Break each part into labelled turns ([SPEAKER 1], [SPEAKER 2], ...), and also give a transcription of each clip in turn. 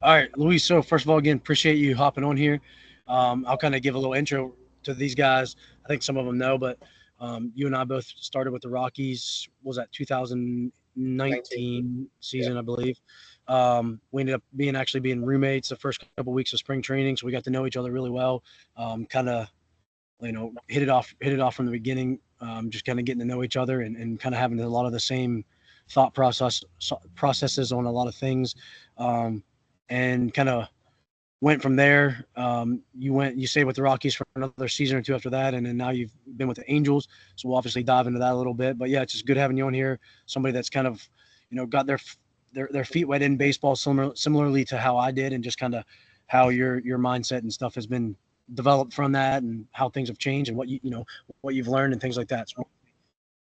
[SPEAKER 1] All right, Luis. So first of all, again, appreciate you hopping on here. I'll kind of give a little intro to these guys. I think some of them know, but you and I both started with the Rockies. What was that
[SPEAKER 2] 19.
[SPEAKER 1] 2019
[SPEAKER 2] Yeah.
[SPEAKER 1] season, I believe. We ended up being roommates the first couple weeks of spring training, so we got to know each other really well. Kind of hit it off from the beginning. Just kind of getting to know each other and kind of having a lot of the same processes on a lot of things. Um, and kind of went from there. You stayed with the Rockies for another season or two after that, and then now you've been with the Angels. So we'll obviously dive into that a little bit. But yeah, it's just good having you on here. Somebody that's kind of, got their feet wet in baseball, similarly to how I did, and just kind of how your mindset and stuff has been developed from that, and how things have changed, and what you've learned and things like that. So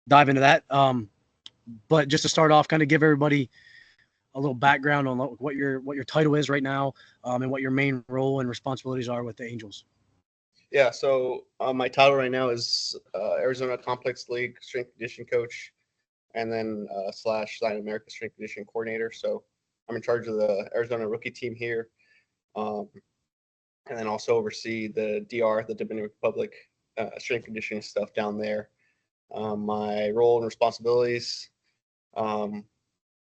[SPEAKER 1] dive into that. But just to start off, kind of give everybody a little background on what your title is right now, and what your main role and responsibilities are with the Angels.
[SPEAKER 2] Yeah. So my title right now is Arizona Complex League Strength Conditioning Coach, and then slash Latin America Strength Conditioning Coordinator. So I'm in charge of the Arizona rookie team here, um, and then also oversee the DR, the Dominican Republic strength conditioning stuff down there. My role and responsibilities. Um,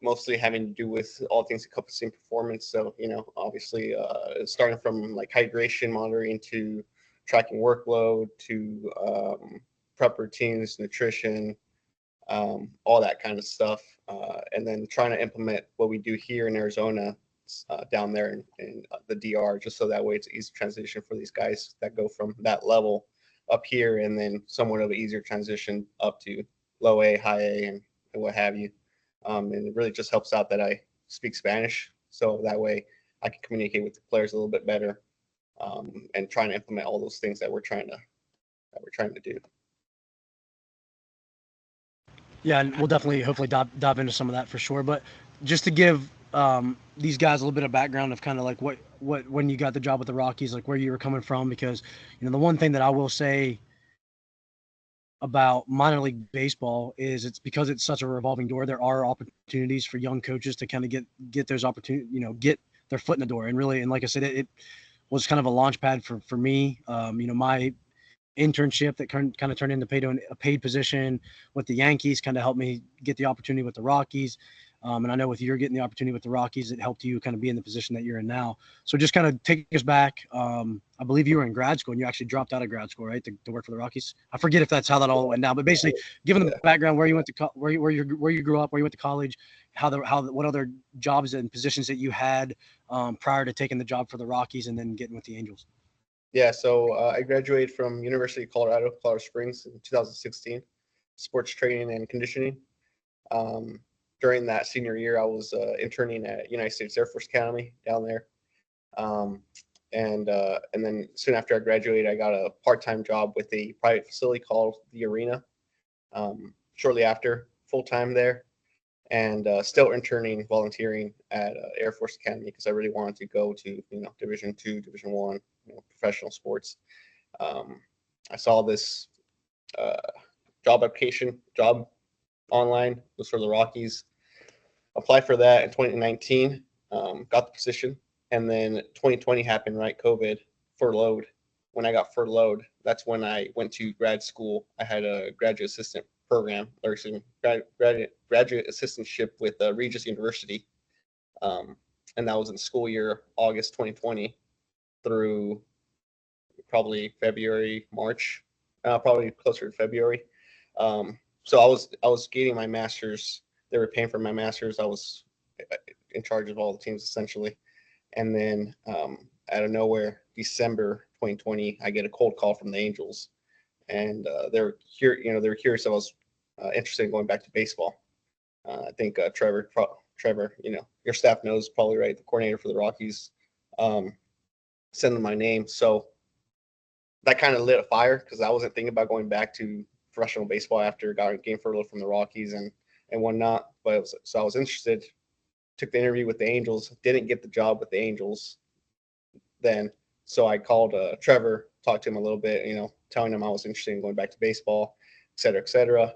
[SPEAKER 2] Mostly having to do with all things encompassing performance. So, obviously, starting from like hydration monitoring to tracking workload to prep routines, nutrition, all that kind of stuff. And then trying to implement what we do here in Arizona down there in the DR, just so that way it's an easy transition for these guys that go from that level up here and then somewhat of an easier transition up to low A, high A, and what have you. And it really just helps out that I speak Spanish, so that way I can communicate with the players a little bit better, and trying to implement all those things that we're trying to do.
[SPEAKER 1] Yeah, and we'll definitely hopefully dive into some of that for sure. But just to give these guys a little bit of background of kind of like what when you got the job with the Rockies, like where you were coming from, because the one thing that I will say about minor league baseball is it's because it's such a revolving door. There are opportunities for young coaches to kind of get those opportunities, get their foot in the door. And really, and like I said, it was kind of a launch pad for me. My internship that kind of turned into a paid position with the Yankees kind of helped me get the opportunity with the Rockies. And I know with you getting the opportunity with the Rockies, it helped you kind of be in the position that you're in now. So just kind of take us back. I believe you were in grad school and you actually dropped out of grad school, right, to work for the Rockies. I forget if that's how that all went down, but basically, given the
[SPEAKER 2] Yeah.
[SPEAKER 1] background where you went to where you grew up, where you went to college, what other jobs and positions that you had prior to taking the job for the Rockies and then getting with the Angels.
[SPEAKER 2] Yeah, so I graduated from University of Colorado Springs in 2016, sports training and conditioning. Um, During that senior year, I was interning at United States Air Force Academy down there, um, and then soon after I graduated, I got a part-time job with a private facility called the Arena. Shortly after, full time there, and still interning, volunteering at Air Force Academy because I really wanted to go to Division 2, Division 1, professional sports. Um, I saw this uh, job online, was for the Rockies. Applied for that in 2019, got the position, and then 2020 happened, right? COVID, furloughed. When I got furloughed, that's when I went to grad school. I had a graduate assistant program, or excuse me, graduate assistantship with Regis University, um, and that was in school year August 2020 through probably February, March, probably closer to February. So I was getting my master's. They were paying for my master's. I was in charge of all the teams essentially, and then out of nowhere, December 2020, I get a cold call from the Angels, and they were curious if I was interested in going back to baseball. I think Trevor, your staff knows probably, right, the coordinator for the Rockies, um, sent them my name. So that kind of lit a fire because I wasn't thinking about going back to professional baseball after got game furlough from the Rockies and whatnot. But so I was interested. Took the interview with the Angels. Didn't get the job with the Angels then. So I called Trevor, talked to him a little bit, telling him I was interested in going back to baseball, et cetera, et cetera.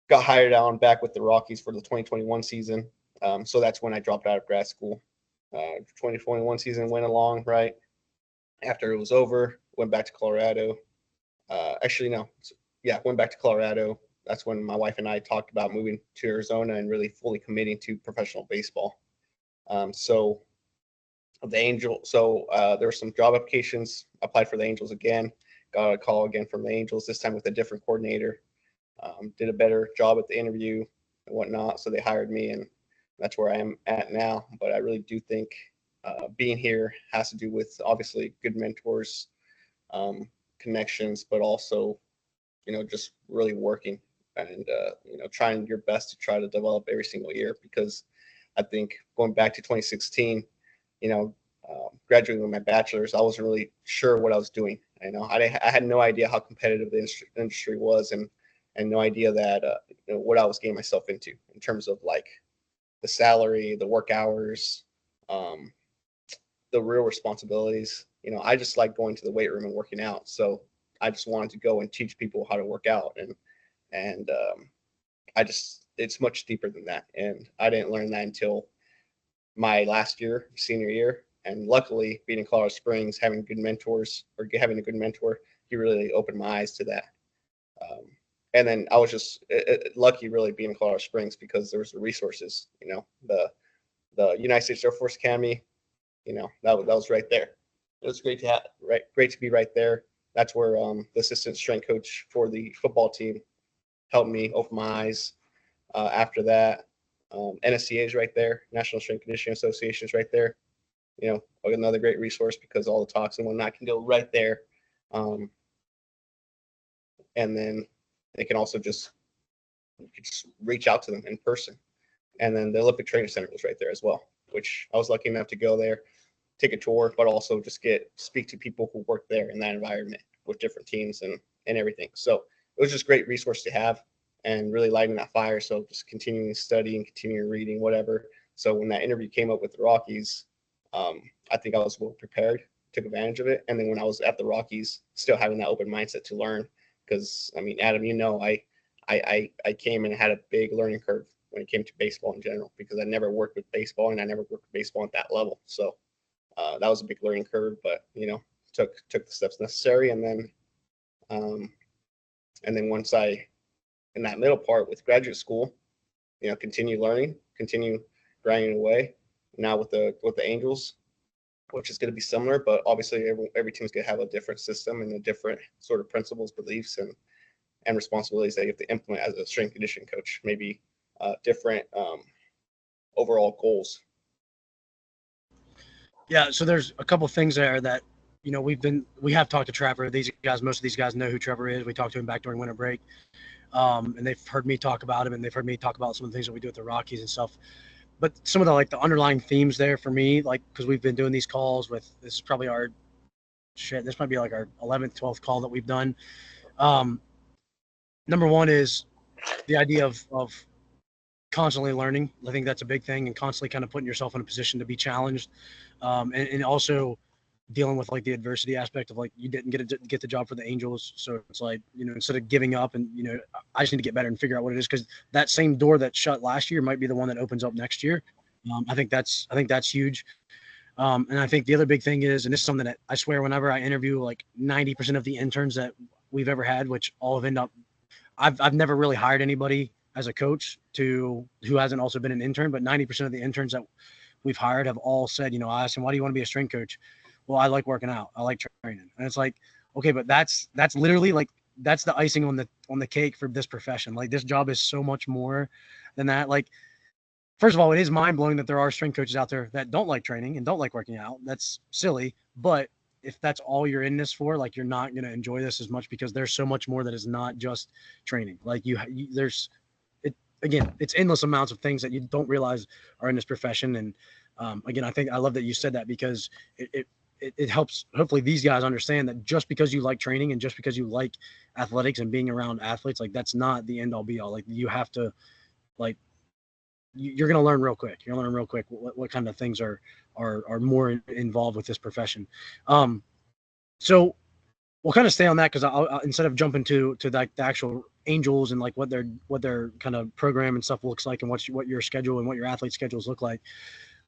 [SPEAKER 2] Got hired on back with the Rockies for the 2021 season. So that's when I dropped out of grad school. 2021 season went along right after it was over. Went back to Colorado. Actually, no, yeah, went back to Colorado. That's when my wife and I talked about moving to Arizona and really fully committing to professional baseball. So the Angel, so there were some job applications. Applied for the Angels again. Got a call again from the Angels. This time with a different coordinator. Did a better job at the interview and whatnot. So they hired me, and that's where I am at now. But I really do think being here has to do with obviously good mentors, connections, but also just really working and trying your best to try to develop every single year. Because I think going back to 2016, graduating with my bachelor's, I wasn't really sure what I was doing. I had no idea how competitive the industry was, and no idea that what I was getting myself into in terms of like the salary, the work hours, um, the real responsibilities. I just like going to the weight room and working out. So I just wanted to go and teach people how to work out, and it's much deeper than that. And I didn't learn that until my last year, senior year. And luckily, being in Colorado Springs, having good mentors or having a good mentor, he really opened my eyes to that. Um, and then I was just lucky, really, being in Colorado Springs because there was the resources. The United States Air Force Academy. That was right there. It was great to have, great to be right there. That's where the assistant strength coach for the football team helped me open my eyes. After that, NSCA is right there. National Strength Conditioning Association is right there. Another great resource because all the talks and whatnot can go right there. And then they can also just reach out to them in person. And then the Olympic Training Center was right there as well, which I was lucky enough to go there, take a tour, but also just speak to people who work there in that environment with different teams and everything. So it was just a great resource to have and really lighting that fire. So just continuing studying, continuing reading, whatever. So when that interview came up with the Rockies, I think I was well prepared, took advantage of it. And then when I was at the Rockies, still having that open mindset to learn, because Adam, I came and had a big learning curve when it came to baseball in general, because I never worked with baseball and I never worked with baseball at that level. So that was a big learning curve, but took the steps necessary. And then once in that middle part with graduate school, continue learning, continue grinding away. Now with the Angels, which is going to be similar, but obviously every team's going to have a different system and a different sort of principles, beliefs, and responsibilities that you have to implement as a strength conditioning coach. Maybe different overall goals.
[SPEAKER 1] Yeah, so there's a couple things there that we have talked to Trevor. Most of these guys know who Trevor is. We talked to him back during winter break, and they've heard me talk about him, and they've heard me talk about some of the things that we do at the Rockies and stuff. But some of the underlying themes there for me, because we've been doing these calls this is probably this might be like our 11th, 12th call that we've done. Number one is the idea of constantly learning. I think that's a big thing, and constantly kind of putting yourself in a position to be challenged, and also dealing with the adversity aspect of you didn't get the job for the Angels, so it's instead of giving up and I just need to get better and figure out what it is, because that same door that shut last year might be the one that opens up next year. I think that's huge. And I think the other big thing is, and this is something that I swear whenever I interview 90% of the interns that we've ever had, which all have ended up, I've never really hired anybody as a coach who hasn't also been an intern, but 90% of the interns that we've hired have all said, I asked them, why do you want to be a strength coach? Well, I like working out. I like training. And it's okay, but that's literally that's the icing on the cake for this profession. This job is so much more than that. First of all, it is mind blowing that there are strength coaches out there that don't like training and don't like working out. That's silly. But if that's all you're in this for, you're not going to enjoy this as much, because there's so much more that is not just training. Again, it's endless amounts of things that you don't realize are in this profession. And again, I love that you said that, because it helps hopefully these guys understand that just because you like training and just because you like athletics and being around athletes, that's not the end all be all. You have to you're going to learn real quick. You're going to learn real quick what kind of things are more involved with this profession. So we'll kind of stay on that, because I'll instead of jumping to the actual Angels and what their kind of program and stuff looks like, and what your schedule and what your athlete schedules look like,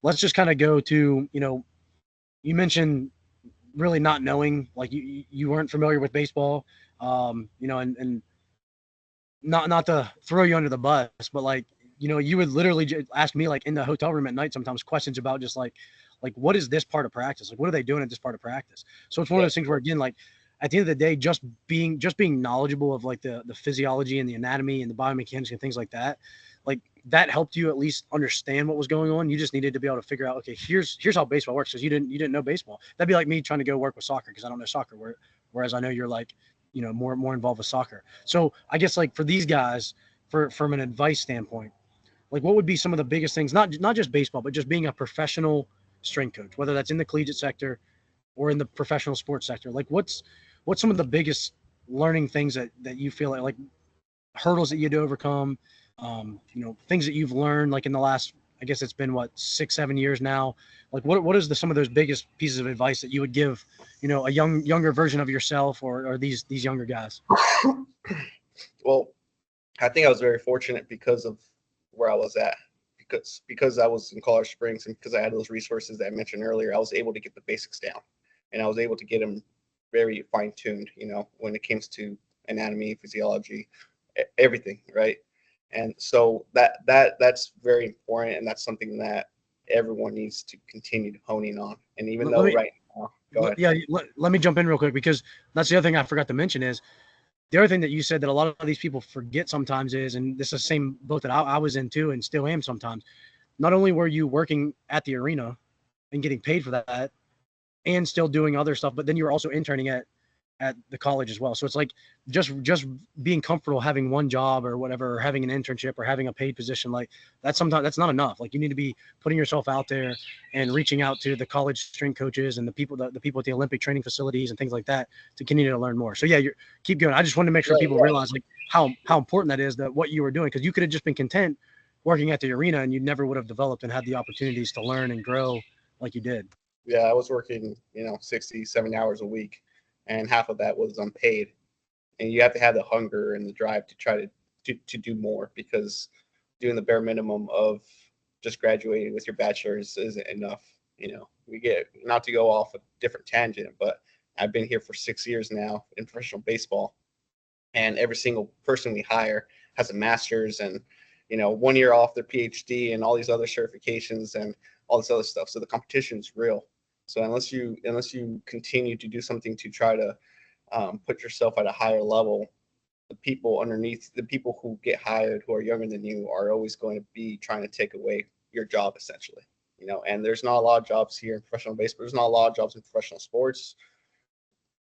[SPEAKER 1] let's just kind of go to, you mentioned really not knowing, like you weren't familiar with baseball, and not to throw you under the bus, but like, you would literally ask me like in the hotel room at night sometimes questions about just like what is this part of practice? Like what are they doing at this part of practice? So it's one of
[SPEAKER 2] Yeah.
[SPEAKER 1] those things where, again, like at the end of the day, just being knowledgeable of like the physiology and the anatomy and the biomechanics and things like that, like that helped you at least understand what was going on. You just needed to be able to figure out, okay, here's how baseball works, because you didn't know baseball. That'd be like me trying to go work with soccer because I don't know soccer. Whereas I know you're like, more involved with soccer. So I guess like for these guys, from an advice standpoint, like what would be some of the biggest things, not just baseball, but just being a professional strength coach, whether that's in the collegiate sector or in the professional sports sector? Like what's some of the biggest learning things that you feel like hurdles that you had to overcome, things that you've learned like in the last, I guess it's been what, 6-7 years now. Like what is some of those biggest pieces of advice that you would give, a younger version of yourself, or these younger guys?
[SPEAKER 2] Well, I think I was very fortunate because of where I was at. Because I was in Colorado Springs and because I had those resources that I mentioned earlier, I was able to get the basics down, and I was able to get them very fine tuned. When it comes to anatomy, physiology, everything, right? And so that's very important, and that's something that everyone needs to continue honing on. And even
[SPEAKER 1] Let
[SPEAKER 2] though
[SPEAKER 1] me
[SPEAKER 2] right now, go ahead.
[SPEAKER 1] yeah, let me jump in real quick, because that's the other thing I forgot to mention is the other thing that you said that a lot of these people forget sometimes is, and this is the same boat that I was in too and still am sometimes. Not only were you working at the arena and getting paid for that and still doing other stuff, but then you were also interning at the college as well. So it's like just being comfortable having one job or whatever, or having an internship or having a paid position, like sometimes that's not enough. Like you need to be putting yourself out there and reaching out to the college strength coaches and the people at the Olympic training facilities and things like that to continue to learn more. So yeah, keep going. I just wanted to make sure
[SPEAKER 2] Right,
[SPEAKER 1] people realize like how important that is, that what you were doing, because you could have just been content working at the arena and you never would have developed and had the opportunities to learn and grow like you did.
[SPEAKER 2] yeah, I was working, 60, 70 hours a week, and half of that was unpaid. And you have to have the hunger and the drive to try to do more, because doing the bare minimum of just graduating with your bachelor's isn't enough. We get, not to go off a different tangent, but I've been here for 6 years now in professional baseball, and every single person we hire has a master's and 1 year off their PhD and all these other certifications and all this other stuff. So the competition is real. So unless you continue to do something to try to put yourself at a higher level, the people underneath, the people who get hired who are younger than you, are always going to be trying to take away your job essentially. And there's not a lot of jobs here in professional baseball. There's not a lot of jobs in professional sports.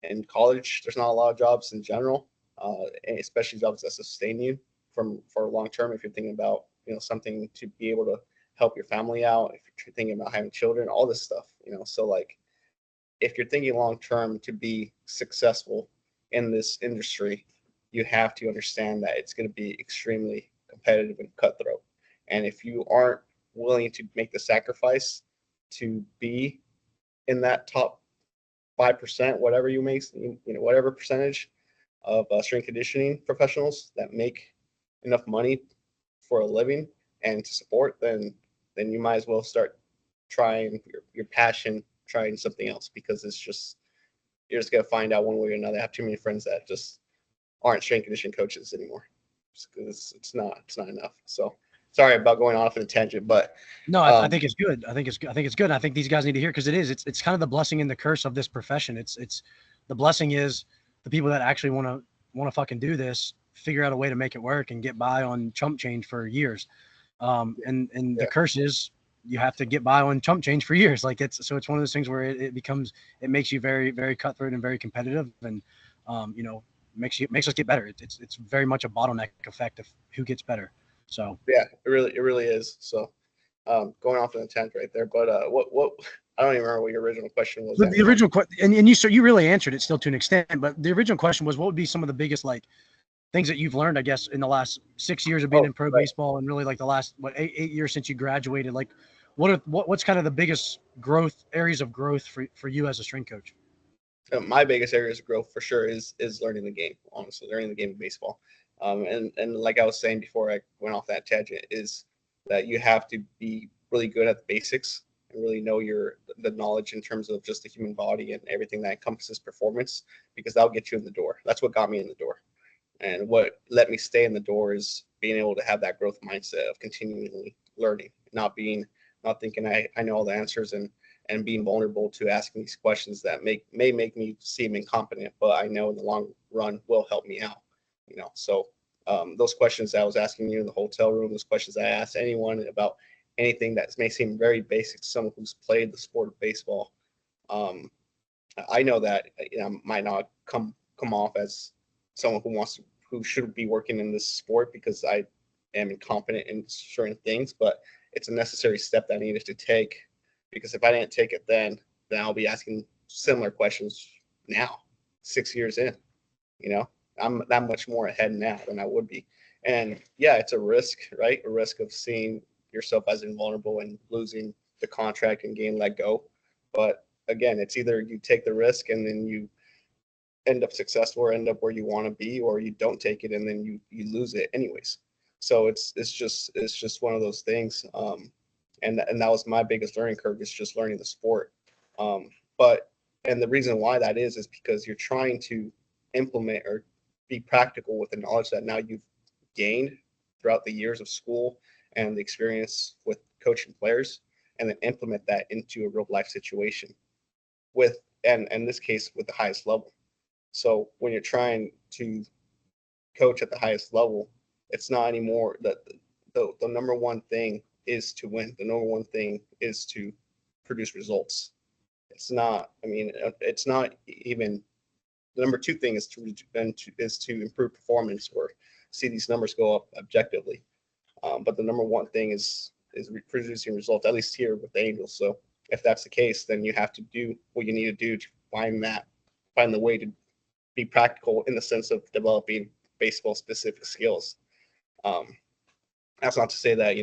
[SPEAKER 2] In college, there's not a lot of jobs in general, especially jobs that sustain you for long term. If you're thinking about something to be able to help your family out, if you're thinking about having children, all this stuff. So like, if you're thinking long term to be successful in this industry, you have to understand that it's going to be extremely competitive and cutthroat. And if you aren't willing to make the sacrifice to be in that top 5%, whatever you make, whatever percentage of strength conditioning professionals that make enough money for a living and to support, then you might as well start trying your passion, trying something else, because you're just gonna find out one way or another. I have too many friends that just aren't strength conditioning coaches anymore, because it's not enough. So sorry about going off in a tangent, but
[SPEAKER 1] No, I
[SPEAKER 2] um,
[SPEAKER 1] think it's good. I think it's good. I think these guys need to hear, because it's kind of the blessing and the curse of this profession. It's the blessing is the people that actually want to fucking do this figure out a way to make it work and get by on chump change for years. And the
[SPEAKER 2] yeah,
[SPEAKER 1] curse is you have to get by on chump change for years. Like it's one of those things where it makes you very, very cutthroat and very competitive, and makes us get better. It's very much a bottleneck effect of who gets better. So
[SPEAKER 2] yeah, it really is. So going off on a tangent right there, but what I don't even remember what your original question was
[SPEAKER 1] but
[SPEAKER 2] at
[SPEAKER 1] the
[SPEAKER 2] now.
[SPEAKER 1] original question, and you really answered it still to an extent, but the original question was, what would be some of the biggest like things that you've learned, I guess, in the last 6 years of being
[SPEAKER 2] Oh,
[SPEAKER 1] in pro
[SPEAKER 2] right.
[SPEAKER 1] baseball, and really like the last eight years since you graduated? Like, what's kind of the biggest growth areas of growth for you as a strength coach?
[SPEAKER 2] My biggest areas of growth for sure is learning the game. Honestly, learning the game of baseball. And like I was saying before I went off that tangent, is that you have to be really good at the basics. and really know the knowledge in terms of just the human body and everything that encompasses performance, because that'll get you in the door. That's what got me in the door. And what let me stay in the door is being able to have that growth mindset of continually learning, not thinking I know all the answers, and being vulnerable to asking these questions that may make me seem incompetent, but I know in the long run will help me out. So those questions I was asking you in the hotel room, those questions I asked anyone about anything that may seem very basic to someone who's played the sport of baseball. I know that might not come off as someone who should be working in this sport because I am incompetent in certain things, but it's a necessary step that I needed to take, because if I didn't take it then I'll be asking similar questions now, 6 years in. I'm that much more ahead now than I would be. And yeah, it's a risk, right? A risk of seeing yourself as invulnerable and losing the contract and getting let go. But again, it's either you take the risk and then you end up successful or end up where you want to be, or you don't take it and then you lose it anyways. So it's just one of those things. And that was my biggest learning curve, is just learning the sport. But and the reason why that is because you're trying to implement or be practical with the knowledge that now you've gained throughout the years of school and the experience with coaching players, and then implement that into a real life situation with, and in this case, with the highest level. So when you're trying to coach at the highest level, it's not anymore that the number one thing is to win. The number one thing is to produce results. It's not, it's not even, the number two thing is to improve performance or see these numbers go up objectively. But the number one thing is producing results, at least here with the Angels. So if that's the case, then you have to do what you need to do to find the way to be practical in the sense of developing baseball specific skills. That's not to say that,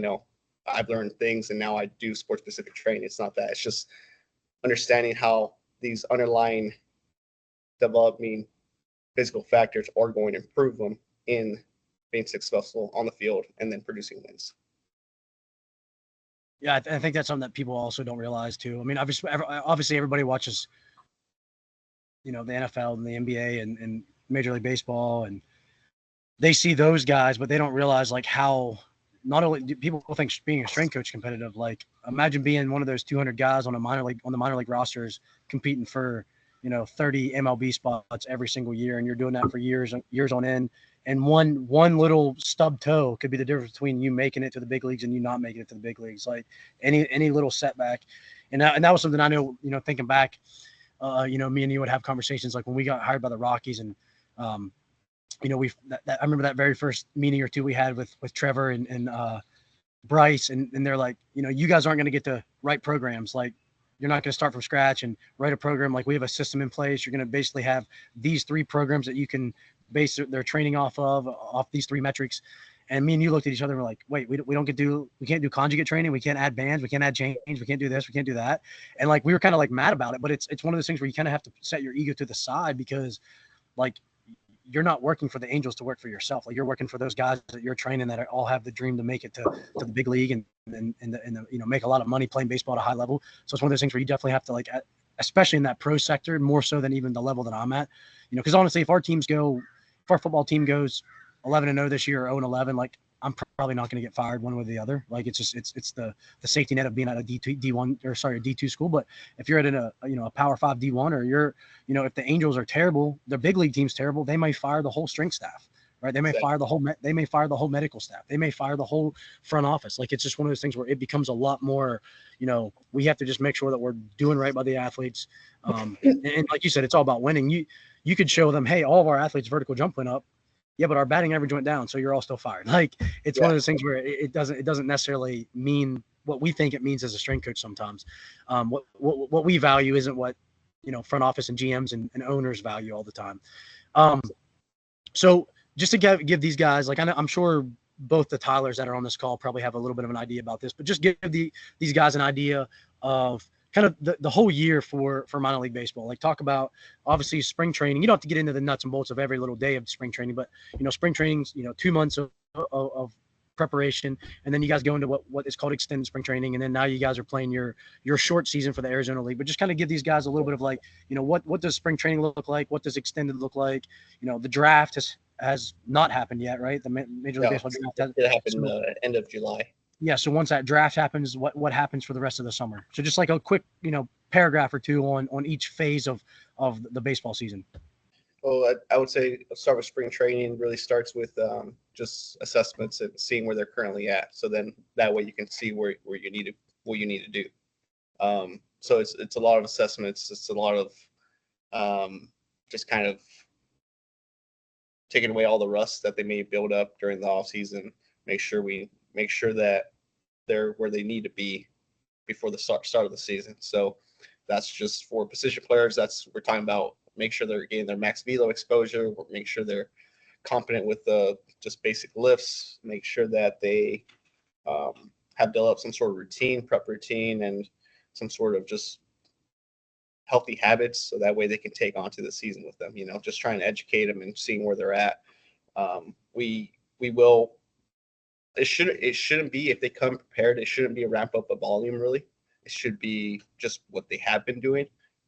[SPEAKER 2] I've learned things and now I do sport specific training. It's not that. It's just understanding how these underlying developing physical factors are going to improve them in being successful on the field and then producing wins.
[SPEAKER 1] Yeah, I think that's something that people also don't realize too. I mean, obviously everybody watches, the NFL and the NBA and Major League Baseball, and they see those guys, but they don't realize like how not only do people think being a strength coach competitive. Like imagine being one of those 200 guys on the minor league rosters competing for 30 MLB spots every single year, and you're doing that for years on end. And one little stub toe could be the difference between you making it to the big leagues and you not making it to the big leagues. Like any little setback, and that was something I know. Thinking back, me and you would have conversations like when we got hired by the Rockies, and I remember that very first meeting or two we had with Trevor and Bryce, and they're like, you guys aren't going to get to write programs. Like, you're not going to start from scratch and write a program. Like, we have a system in place. You're going to basically have these 3 programs that you can base their training off these 3 metrics. And me and you looked at each other and we're like, wait, we can't do conjugate training. We can't add bands. We can't add change. We can't do this. We can't do that. And like, we were kind of like mad about it, but it's one of those things where you kind of have to set your ego to the side, because like, you're not working for the Angels to work for yourself. Like, you're working for those guys that you're training that all have the dream to make it to the big league and make a lot of money playing baseball at a high level. So it's one of those things where you definitely have to, like, especially in that pro sector, more so than even the level that I'm at, because honestly, if our football team goes 11-0 this year or 0-11, like, I'm probably not going to get fired one way or the other. Like, it's just it's the safety net of being at a D2 school. But if you're at a Power 5 D1, or you're if the Angels are terrible, their big league team's terrible, they may fire the whole strength staff, right? They may fire the whole medical staff. They may fire the whole front office. Like, it's just one of those things where it becomes a lot more. We have to just make sure that we're doing right by the athletes. And like you said, it's all about winning. You could show them, hey, all of our athletes' vertical jump went up. Yeah, but our batting average went down, so you're all still fired. Like, it's one of those things where it doesn't necessarily mean what we think it means as a strength coach sometimes. What we value isn't what front office and GMs and owners value all the time. So just to give these guys, like, I'm sure both the Tylers that are on this call probably have a little bit of an idea about this, but just give these guys an idea of kind of the whole year for minor league baseball. Like, talk about obviously spring training. You don't have to get into the nuts and bolts of every little day of spring training, but spring training's 2 months of preparation, and then you guys go into what is called extended spring training, and then now you guys are playing your short season for the Arizona League. But just kind of give these guys a little bit of like, what does spring training look like? What does extended look like? The draft has not happened yet, right? The Major League
[SPEAKER 2] No,
[SPEAKER 1] Baseball draft has,
[SPEAKER 2] it happened
[SPEAKER 1] so
[SPEAKER 2] end of July.
[SPEAKER 1] yeah. So once that draft happens, what happens for the rest of the summer? So just like a quick paragraph or two on each phase of the baseball season.
[SPEAKER 2] Well, I would say start with spring training. Really starts with just assessments and seeing where they're currently at. So then that way you can see where you need to what you need to do. So it's a lot of assessments. It's a lot of just kind of taking away all the rust that they may build up during the off season. Make sure that they're where they need to be before the start of the season. So that's just for position players. We're talking about make sure they're getting their max velo exposure. Make sure they're competent with the just basic lifts. Make sure that they have developed some sort of prep routine, and some sort of just healthy habits, so that way they can take on to the season with them. Just trying to educate them and seeing where they're at. We will. It shouldn't be, if they come prepared, it shouldn't be a ramp up of volume really. It should be just what they have been doing.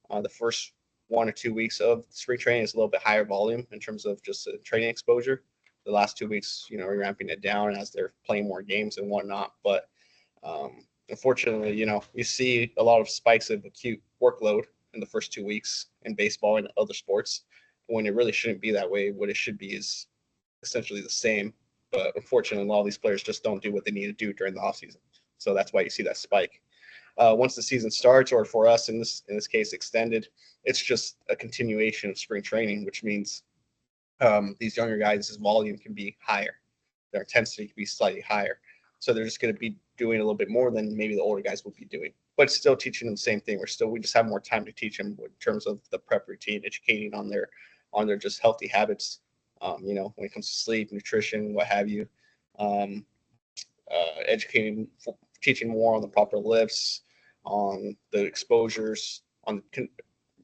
[SPEAKER 2] The first 1 or 2 weeks of spring training is a little bit higher volume in terms of just training exposure. The last 2 weeks, we're ramping it down as they're playing more games and whatnot. But unfortunately, you see a lot of spikes of acute workload in the first 2 weeks in baseball and other sports, when it really shouldn't be that way. What it should be is essentially the same. But unfortunately, a lot of these players just don't do what they need to do during the offseason. So that's why you see that spike. Once the season starts, or for us in this case extended, it's just a continuation of spring training, which means these younger guys' volume can be higher, their intensity can be slightly higher. So they're just going to be doing a little bit more than maybe the older guys will be doing, but still teaching them the same thing. We just have more time to teach them in terms of the prep routine, educating on their just healthy habits. When it comes to sleep, nutrition, what have you, educating, teaching more on the proper lifts, on the exposures, on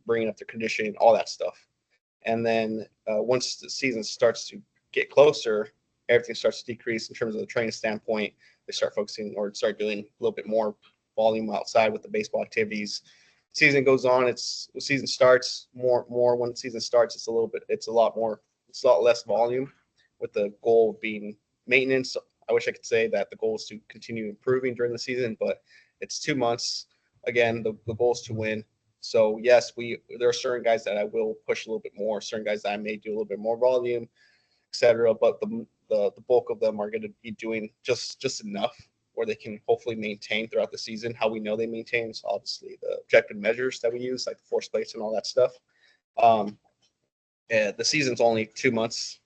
[SPEAKER 2] bringing up the conditioning, all that stuff. And then once the season starts to get closer, everything starts to decrease in terms of the training standpoint. They start focusing or start doing a little bit more volume outside with the baseball activities. Season goes on. Season starts more. When the season starts, it's a lot less volume, with the goal being maintenance. I wish I could say that the goal is to continue improving during the season, but it's 2 months. Again, the goal is to win. So yes, there are certain guys that I will push a little bit more, certain guys that I may do a little bit more volume, etc. But the bulk of them are going to be doing just enough where they can hopefully maintain throughout the season. How we know they maintain is obviously the objective measures that we use, like the force plates and all that stuff. The season's only 2 months.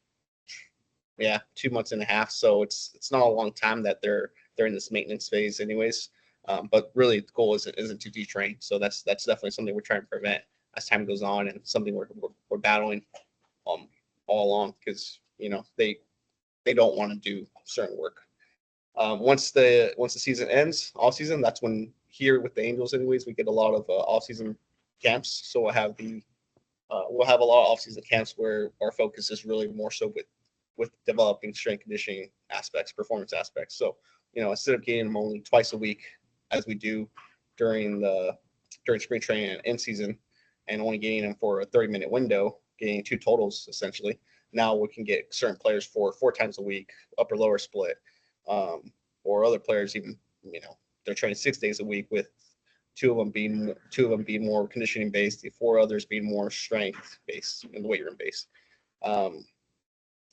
[SPEAKER 2] Yeah, 2 months and a half. So it's not a long time that they're in this maintenance phase, anyways. But really, the goal isn't to detrain. So that's definitely something we're trying to prevent as time goes on, and something we're battling all along, because they don't want to do certain work. Once the season ends, off season, that's when here with the Angels, anyways, we get a lot of off season camps. So we'll have a lot of off season camps where our focus is really more so with developing strength conditioning aspects, performance aspects. So instead of getting them only twice a week as we do during spring training and in season, and only getting them for a 30-minute window, getting two totals essentially. Now we can get certain players for 4 times a week, upper lower split, or other players even they're training 6 days a week, with two of them being more conditioning based, the 4 others being more strength based and weight room based.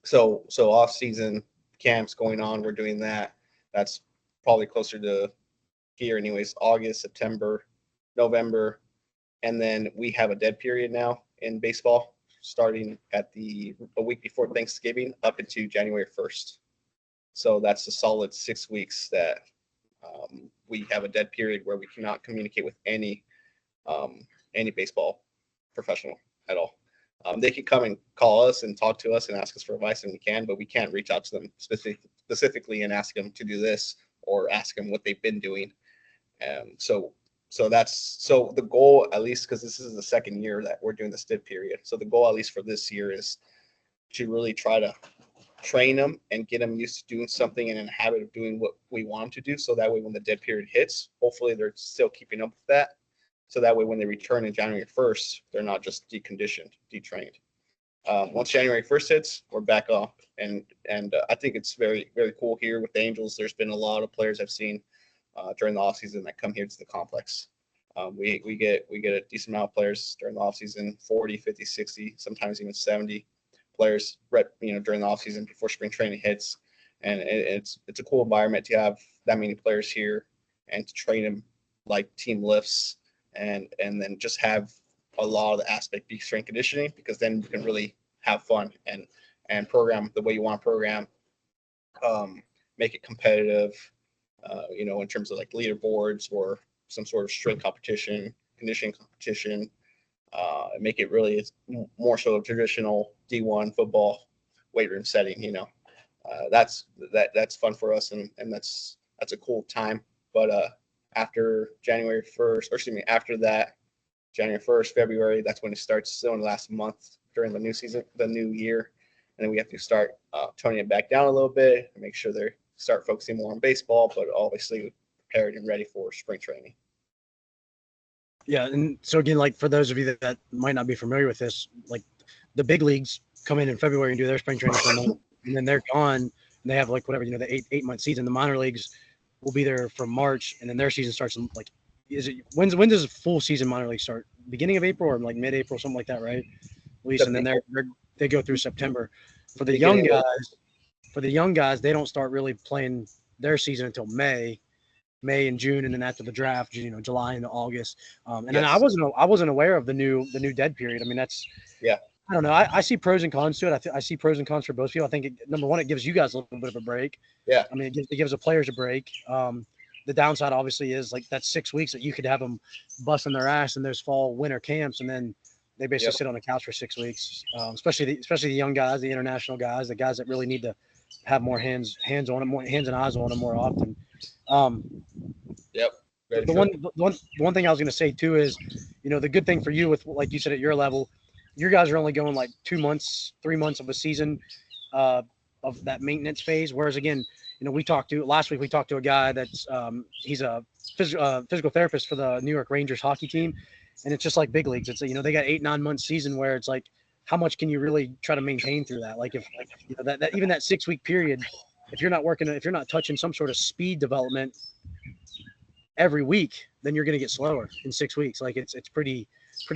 [SPEAKER 2] So off season camps going on, we're doing that. That's probably closer to here anyways, August, September, November. And then we have a dead period now in baseball, starting at a week before Thanksgiving up into January 1st. So that's a solid 6 weeks that we have a dead period where we cannot communicate with any baseball professional at all. They can come and call us and talk to us and ask us for advice, and we can, but we can't reach out to them specifically and ask them to do this, or ask them what they've been doing. So the goal, at least because this is the second year that we're doing this dead period. So the goal, at least for this year, is to really try to train them and get them used to doing something and in a habit of doing what we want them to do. So that way, when the dead period hits, hopefully they're still keeping up with that. So that way, when they return in January 1st, they're not just deconditioned, detrained. Once January 1st hits, we're back up, and I think it's very, very cool here with the Angels. There's been a lot of players I've seen during the offseason that come here to the complex. We get a decent amount of players during the offseason, 40, 50, 60, sometimes even 70 players, during the offseason before spring training hits. And it's a cool environment to have that many players here and to train them like team lifts and then just have a lot of the aspect be strength conditioning, because then you can really have fun and program the way you want to program, make it competitive, in terms of like leaderboards or some sort of strength competition, conditioning competition, make it really more so a traditional D1 football weight room setting. That's fun for us, and that's a cool time. But after January 1st, or excuse me, after that, January 1st, February, that's when it starts. Still in the last month during the new season, the new year, and then we have to start toning it back down a little bit and make sure they start focusing more on baseball, but obviously prepared and ready for spring training.
[SPEAKER 1] Yeah, and so again, like for those of you that might not be familiar with this, like the big leagues come in February and do their spring training for a month, and then they're gone, and they have like whatever, the 8-month season. The minor leagues will be there from March, and then their season starts in like, when does a full season minor league start? Beginning of April or like mid-April, something like that, right? At least, and then they go through September. For the young guys, they don't start really playing their season until May and June, and then after the draft, July into August. And then I wasn't aware of the new dead period. I mean, that's I don't know. I see pros and cons to it. I see pros and cons for both people. I think number one, it gives you guys a little bit of a break.
[SPEAKER 2] Yeah.
[SPEAKER 1] I mean, it gives the players a break. The downside obviously is like that 6 weeks that you could have them busting their ass in those fall winter camps, and then they basically sit on the couch for 6 weeks. Especially the young guys, the international guys, the guys that really need to have more hands on them, more hands and eyes on them more often.
[SPEAKER 2] Yep.
[SPEAKER 1] The one thing I was going to say too is, the good thing for you with, like you said, at your level, your guys are only going like 2 months, 3 months of a season of that maintenance phase. Whereas again, last week we talked to a guy that's he's a physical therapist for the New York Rangers hockey team, and it's just like big leagues. It's they got 8-9 month season where it's like, how much can you really try to maintain through that? Like if that even that 6 week period, if you're not touching some sort of speed development every week, then you're going to get slower in 6 weeks. Like it's pretty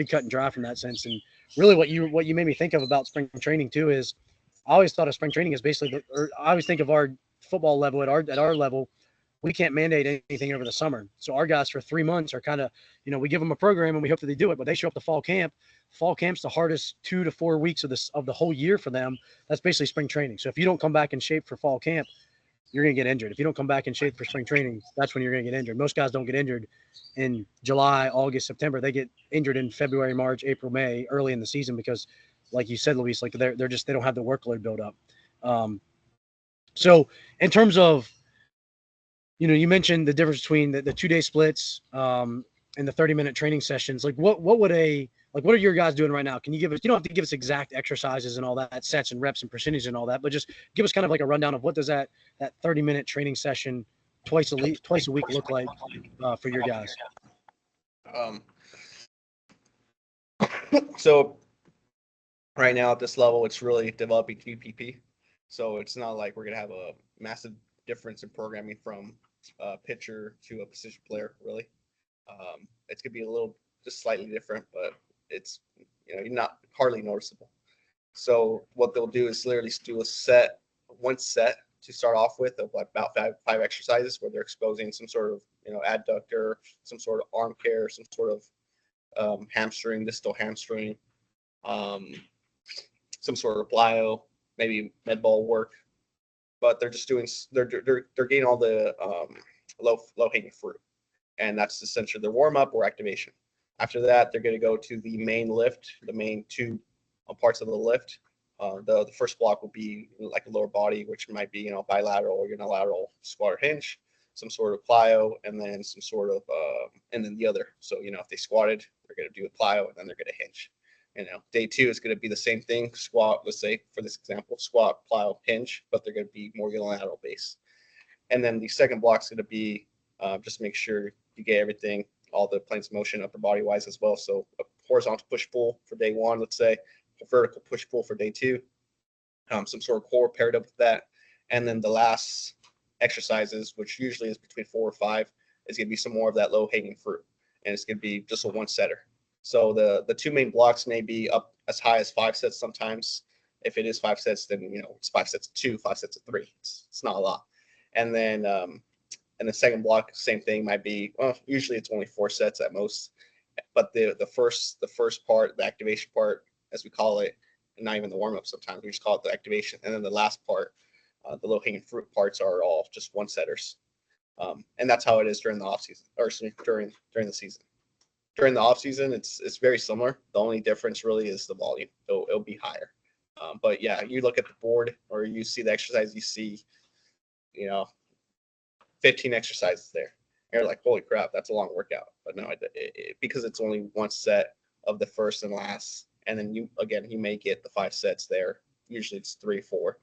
[SPEAKER 1] cut and dry from that sense. And really what you made me think of about spring training too is, I always thought of spring training as basically, I always think of our football level at our level, we can't mandate anything over the summer. So our guys for 3 months are kind of, we give them a program and we hope that they do it, but they show up to fall camp. Fall camp's the hardest 2 to 4 weeks of the whole year for them. That's basically spring training. So if you don't come back in shape for fall camp, you're going to get injured. If you don't come back in shape for spring training, that's when you're going to get injured. Most guys don't get injured in July, August, September. They get injured in February, March, April, May, early in the season because, like you said, Luis, like they don't have the workload build up. So in terms of, you mentioned the difference between the 2-day splits and the 30-minute training sessions. Like what are your guys doing right now? Can you give us, you don't have to give us exact exercises and all that, sets and reps and percentage and all that, but just give us kind of like a rundown of what does that 30-minute training session twice a week look like for your guys?
[SPEAKER 2] So right now at this level, it's really developing GPP. So it's not like we're going to have a massive difference in programming from a pitcher to a position player, really. It's going to be a little just slightly different, but it's, not hardly noticeable. So what they'll do is literally do one set to start off with of like about five exercises where they're exposing some sort of, adductor, some sort of arm care, some sort of hamstring, distal hamstring, some sort of plyo, maybe med ball work. But they're just they're getting all the low hanging fruit, and that's essentially their warm up or activation. After that, they're going to go to the main lift, the main two parts of the lift. The first block will be like a lower body, which might be bilateral or unilateral squat or hinge, some sort of plyo, and then some sort of and then the other. So if they squatted, they're going to do a plyo, and then they're going to hinge. Day 2 is going to be the same thing. Squat, let's say for this example, squat, plyo, hinge, but they're going to be more unilateral base. And then the second block is going to be just make sure you get everything, all the planes of motion upper body wise as well. So a horizontal push pull for day 1, let's say, a vertical push pull for day 2, some sort of core paired up with that. And then the last exercises, which usually is between 4 or 5, is going to be some more of that low hanging fruit. And it's going to be just a one setter. So the 2 main blocks may be up as high as 5 sets sometimes. If it is 5 sets, then it's 5 sets of 2, 5 sets of 3. It's not a lot. And then the second block, same thing, might be, well, usually it's only 4 sets at most. But the first part, the activation part, as we call it, and not even the warm up sometimes, we just call it the activation. And then the last part, the low hanging fruit parts, are all just one setters. And that's how it is during the off season, or during the season. During the off season, it's very similar. The only difference really is the volume. It'll be higher. But yeah, you look at the board or you see the exercise, you see, 15 exercises there. And you're like, holy crap, that's a long workout. But no, because it's only one set of the first and last, and then you may get the 5 sets there. Usually it's 3, 4.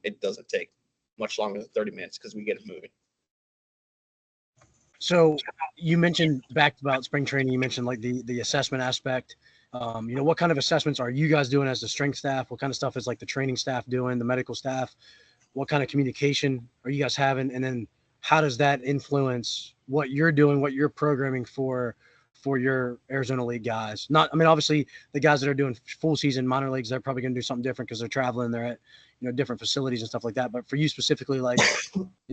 [SPEAKER 2] It doesn't take much longer than 30 minutes because we get it moving.
[SPEAKER 1] So you mentioned back about spring training, you mentioned like the assessment aspect. What kind of assessments are you guys doing as the strength staff? What kind of stuff is like the training staff doing, the medical staff? What kind of communication are you guys having? And then how does that influence what you're doing, what you're programming for your Arizona League guys? Obviously the guys that are doing full season minor leagues, they're probably going to do something different because they're traveling, they're at, different facilities and stuff like that. But for you specifically, like,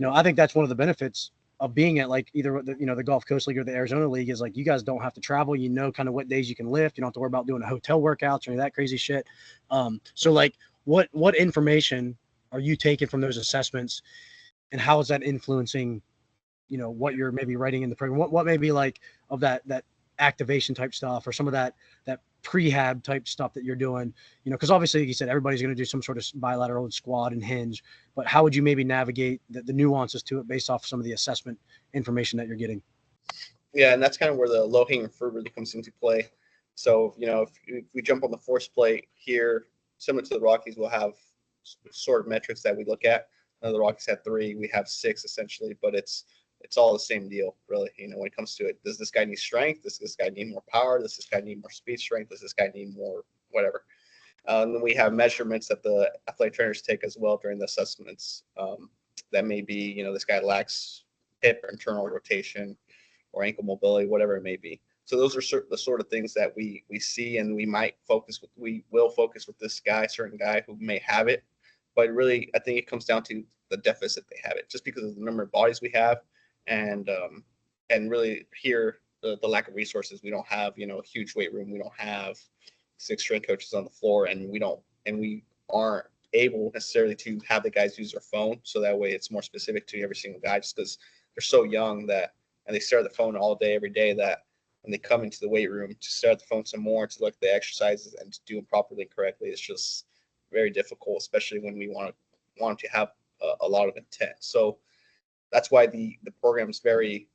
[SPEAKER 1] I think that's one of the benefits of being at like either the Gulf Coast League or the Arizona League is like you guys don't have to travel. Kind of what days you can lift. You don't have to worry about doing a hotel workouts or any of that crazy shit. So like, what information are you taking from those assessments, and how is that influencing, what you're maybe writing in the program? What may be like of that activation type stuff or some of that prehab type stuff that you're doing, because obviously, like you said, everybody's going to do some sort of bilateral squat and hinge, but how would you maybe navigate the nuances to it based off some of the assessment information that you're getting?
[SPEAKER 2] Yeah, and that's kind of where the low hanging fruit really comes into play. So, if we jump on the force plate here, similar to the Rockies, we'll have sort of metrics that we look at. The Rockies had 3, we have 6 essentially, but it's all the same deal, really. When it comes to it, does this guy need strength? Does this guy need more power? Does this guy need more speed strength? Does this guy need more whatever? And then we have measurements that the athletic trainers take as well during the assessments. That may be, this guy lacks hip or internal rotation or ankle mobility, whatever it may be. So those are the sort of things that we see, and we will focus with this guy, certain guy who may have it. But really, I think it comes down to the deficit they have it, just because of the number of bodies we have, and really here the lack of resources. We don't have a huge weight room. We don't have 6 strength coaches on the floor, and we aren't able necessarily to have the guys use their phone, so that way it's more specific to every single guy, just because they're so young and they stare at the phone all day every day, that when they come into the weight room to stare at the phone some more, to look at the exercises and to do them properly and correctly, it's just very difficult, especially when we want to have a lot of intent. So that's why the program is very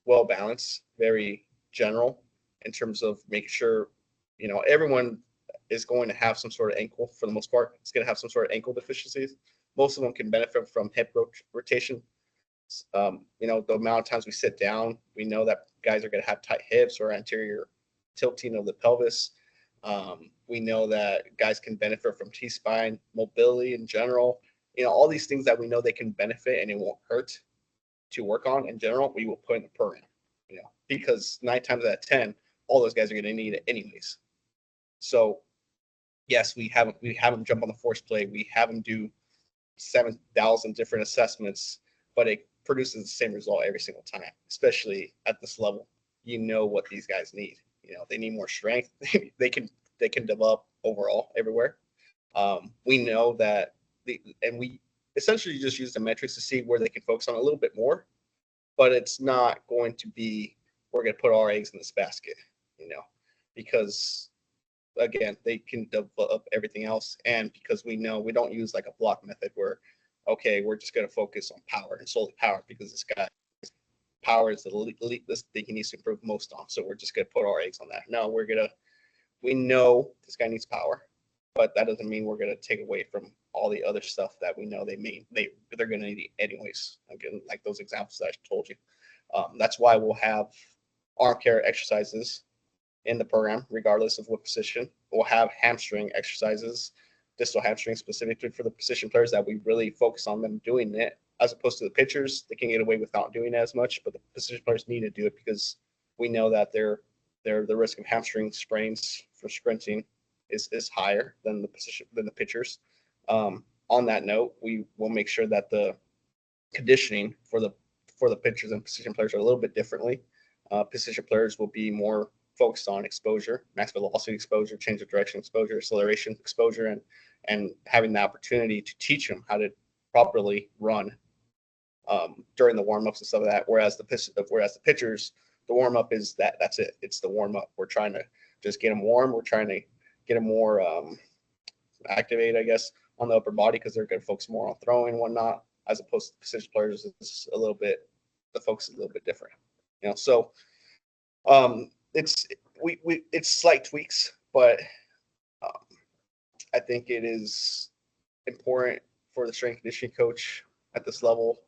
[SPEAKER 2] well balanced, very general in terms of making sure everyone is going to have some sort of ankle. For the most part, it's going to have some sort of ankle deficiencies. Most of them can benefit from hip rotation. The amount of times we sit down, we know that guys are going to have tight hips or anterior tilting of the pelvis. We know that guys can benefit from T-spine mobility in general. All these things that we know they can benefit and it won't hurt to work on in general, we will put in the program. Because 9 times out of 10, all those guys are going to need it anyways. So yes, we have them jump on the force plate. We have them do 7,000 different assessments, but it produces the same result every single time, especially at this level. What these guys need. They need more strength. they can develop overall everywhere. We know that and we essentially just use the metrics to see where they can focus on a little bit more, but it's not going to be, we're going to put our eggs in this basket, because again, they can develop everything else. And because we know we don't use like a block method where, okay, we're just going to focus on power and solely power because this guy power is the thing he needs to improve most on. So we're just going to put our eggs on that. No, we're going to we know this guy needs power, but that doesn't mean we're going to take away from all the other stuff that we know they're going to need anyways. Again, like those examples that I told you. That's why we'll have arm care exercises in the program, regardless of what position. We'll have hamstring exercises, distal hamstring specifically for the position players that we really focus on them doing it, as opposed to the pitchers. They can get away without doing it as much, but the position players need to do it because we know that the risk of hamstring sprains for sprinting is higher than the pitchers. On that note, we will make sure that the conditioning for the pitchers and position players are a little bit differently. Position players will be more focused on exposure, max velocity exposure, change of direction exposure, acceleration exposure, and having the opportunity to teach them how to properly run during the warm-ups and stuff like that. Whereas the pitchers, the warm-up is that's it. It's the warm-up. We're trying to just get them warm. We're trying to get them more activated, I guess, on the upper body because they're going to focus more on throwing and whatnot, as opposed to position players. It's a little bit, the focus is a little bit different, So it's slight tweaks, but I think it is important for the strength conditioning coach at this level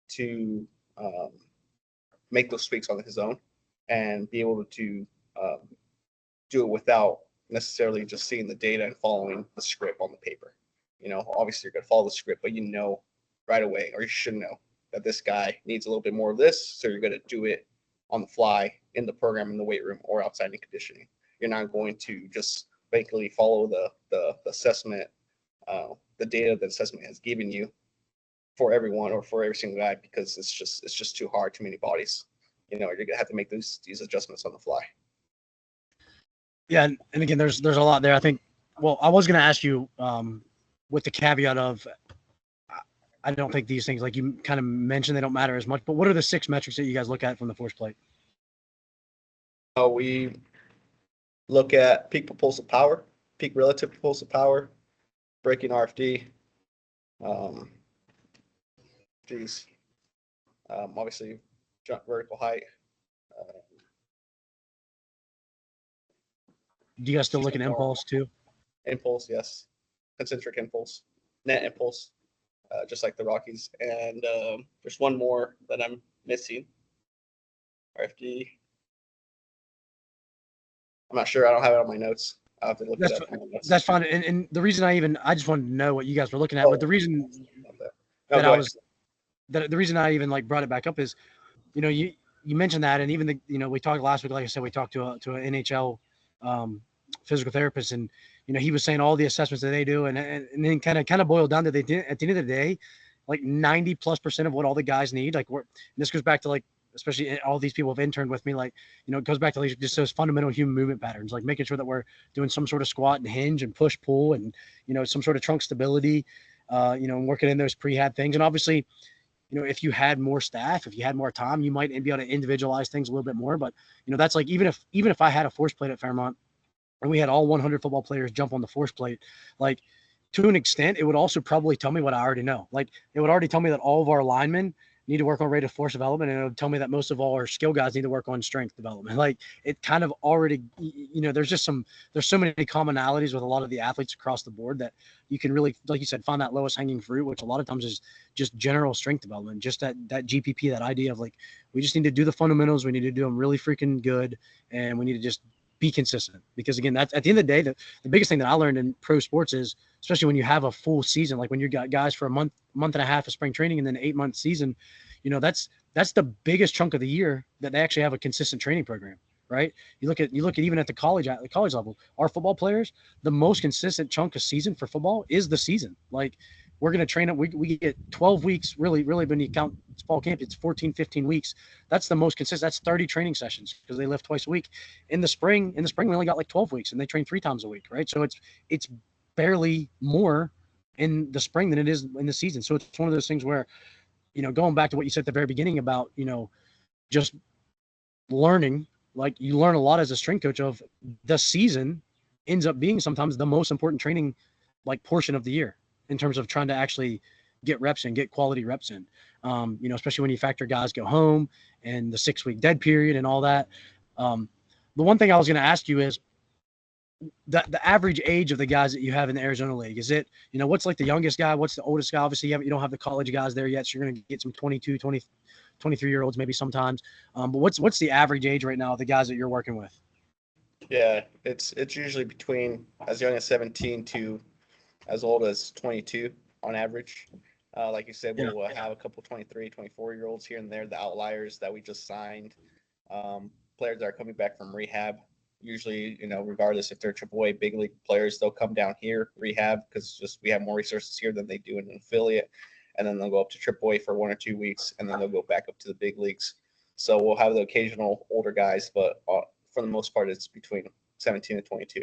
[SPEAKER 2] to make those tweaks on his own and be able to do it without necessarily just seeing the data and following the script on the paper. Obviously you're going to follow the script, but right away, or you should know that this guy needs a little bit more of this. So you're going to do it on the fly in the program, in the weight room, or outside in conditioning. You're not going to just basically follow the assessment, the data that assessment has given you for everyone or for every single guy, because it's just too hard, too many bodies. You're going to have to make these adjustments on the fly.
[SPEAKER 1] Yeah, and again, there's a lot there. I think. Well, I was going to ask you, with the caveat of, I don't think these things, like you kind of mentioned, they don't matter as much. But what are the 6 metrics that you guys look at from the force plate?
[SPEAKER 2] We look at peak propulsive power, peak relative propulsive power, braking RFD. Obviously, jump vertical height.
[SPEAKER 1] Do you guys still look at impulse too?
[SPEAKER 2] Impulse, yes. Concentric impulse, net impulse, just like the Rockies. And there's one more that I'm missing. RFD. I'm not sure. I don't have it on my notes. I'll have to look it up.
[SPEAKER 1] That's fine. And the reason I just wanted to know what you guys were looking at, but the reason the reason I even brought it back up is, you mentioned that, and even we talked last week, like I said, we talked to an NHL physical therapist, and he was saying all the assessments that they do, and then kind of boiled down to at the end of the day, 90+% of what all the guys need, this goes back to especially all these people have interned with me, it goes back to just those fundamental human movement patterns, making sure that we're doing some sort of squat and hinge and push pull and some sort of trunk stability, and working in those prehab things. And obviously, if you had more staff, if you had more time, you might be able to individualize things a little bit more. But that's even if I had a force plate at Fairmont and we had all 100 football players jump on the force plate, to an extent, it would also probably tell me what I already know. It would already tell me that all of our linemen need to work on rate of force development, and it would tell me that most of all our skill guys need to work on strength development. It kind of already, there's so many commonalities with a lot of the athletes across the board that you can really, like you said, find that lowest hanging fruit, which a lot of times is just general strength development, just that GPP, that idea of we just need to do the fundamentals, we need to do them really freaking good, and we need to just be consistent. Because again, that's at the end of the day, the biggest thing that I learned in pro sports is, especially when you have a full season, when you got guys for a month and a half of spring training and then an 8-month season, that's the biggest chunk of the year that they actually have a consistent training program, right? You look at even at the college level, our football players, the most consistent chunk of season for football is the season. We're going to train it. We get 12 weeks, really when you count fall camp, it's 14, 15 weeks. That's the most consistent. That's 30 training sessions because they lift twice a week. In the spring, we only got 12 weeks and they train 3 times a week, right? So it's barely more in the spring than it is in the season. So it's one of those things where, going back to what you said at the very beginning about, just learning, you learn a lot as a strength coach of the season ends up being sometimes the most important training, portion of the year in terms of trying to actually get reps in, get quality reps in, especially when you factor guys go home and the 6-week dead period and all that. The one thing I was going to ask you is, the average age of the guys that you have in the Arizona League? Is it, what's like the youngest guy? What's the oldest guy? Obviously, you don't have the college guys there yet, so you're going to get some 22, 20, 23-year-olds maybe sometimes. But what's the average age right now of the guys that you're working with?
[SPEAKER 2] Yeah, it's usually between as young as 17 to as old as 22 on average. Like you said,
[SPEAKER 1] Yeah.
[SPEAKER 2] we'll have a couple 23, 24-year-olds here and there, the outliers that we just signed, players that are coming back from rehab. Usually, regardless if they're AAA big league players, they'll come down here rehab because just we have more resources here than they do in an affiliate, and then they'll go up to AAA for 1 or 2 weeks, and then they'll go back up to the big leagues. So we'll have the occasional older guys, but for the most part, it's between 17 and 22.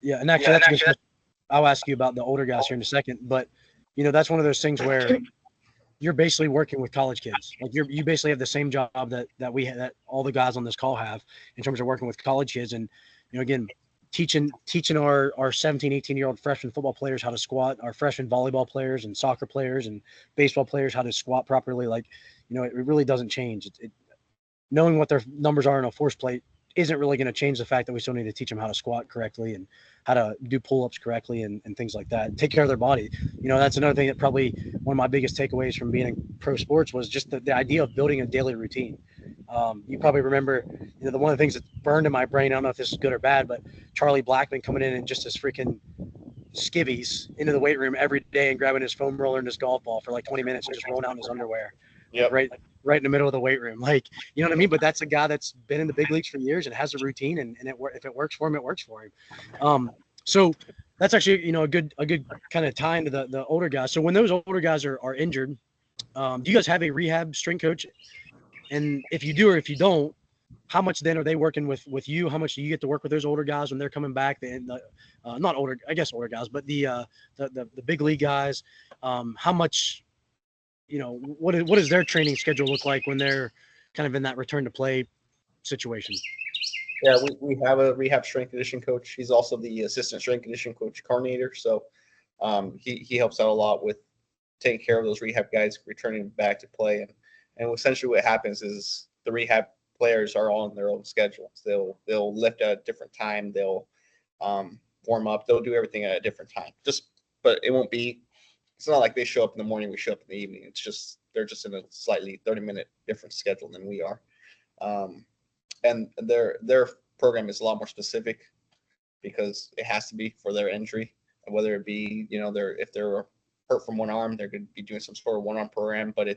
[SPEAKER 1] Yeah, and actually, that's a good question. I'll ask you about the older guys here in a second, but that's one of those things where you're basically working with college kids. Like you basically have the same job that all the guys on this call have in terms of working with college kids. And, again, teaching our 17, 18-year-old freshman football players how to squat, our freshman volleyball players and soccer players and baseball players how to squat properly. Like, it really doesn't change. Knowing what their numbers are in a force plate isn't really going to change the fact that we still need to teach them how to squat correctly and how to do pull-ups correctly and things like that. Take care of their body. That's another thing that probably one of my biggest takeaways from being in pro sports was just the idea of building a daily routine. You probably remember, one of the things that burned in my brain, I don't know if this is good or bad, but Charlie Blackmon coming in and just his freaking skivvies into the weight room every day and grabbing his foam roller and his golf ball for like 20 minutes and just rolling out in his underwear.
[SPEAKER 2] Yep.
[SPEAKER 1] Like right in the middle of the weight room. Like, you know what I mean? But that's a guy that's been in the big leagues for years and has a routine, and if it works for him, it works for him. So that's actually, a good kind of tie into the older guys. So when those older guys are injured, do you guys have a rehab strength coach? And if you do, or if you don't, how much then are they working with you? How much do you get to work with those older guys when they're coming back? Not older, I guess older guys, but the big league guys. How much, what does their training schedule look like when they're kind of in that return to play situation?
[SPEAKER 2] Yeah, we have a rehab strength conditioning coach. He's also the assistant strength conditioning coach coordinator. So he helps out a lot with taking care of those rehab guys returning back to play. And essentially what happens is the rehab players are all on their own schedules. They'll lift at a different time. They'll warm up. They'll do everything at a different time. But it won't be. It's not like they show up in the morning, we show up in the evening. It's just they're just in a slightly 30-minute different schedule than we are. And their program is a lot more specific because it has to be for their injury, and whether it be if they're hurt from one arm, they're going to be doing some sort of one arm program, but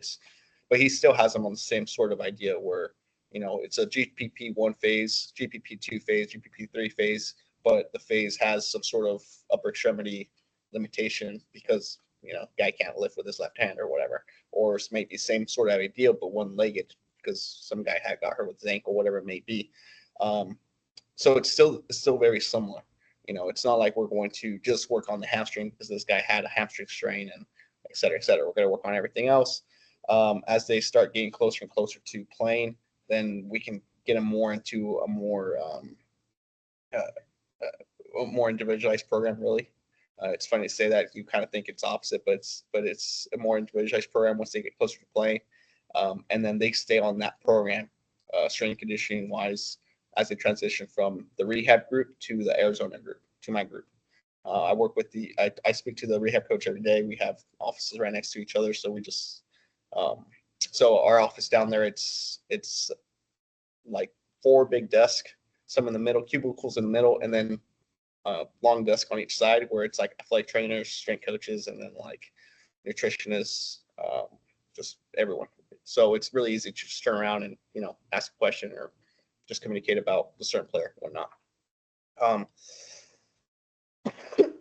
[SPEAKER 2] he still has them on the same sort of idea where it's a GPP 1 phase, GPP 2 phase, GPP 3 phase, but the phase has some sort of upper extremity limitation because guy can't lift with his left hand or whatever, or it's maybe same sort of idea but one-legged because some guy got hurt with his ankle, whatever it may be. So it's still very similar. It's not like we're going to just work on the hamstring because this guy had a hamstring strain and et cetera, et cetera. We're going to work on everything else. As they start getting closer and closer to playing, then we can get them more into a more individualized program, really. It's funny to say that. You kind of think it's opposite, but it's a more individualized program once they get closer to playing. And then they stay on that program, strength and conditioning wise, as they transition from the rehab group to the Arizona group, to my group. I work with I speak to the rehab coach every day. We have offices right next to each other. So we just, so our office down there, it's like 4 big desks, some in the middle, cubicles in the middle, and then long desk on each side where it's like athletic trainers, strength coaches, and then like nutritionists, just everyone. So it's really easy to just turn around and ask a question or just communicate about the certain player or whatnot.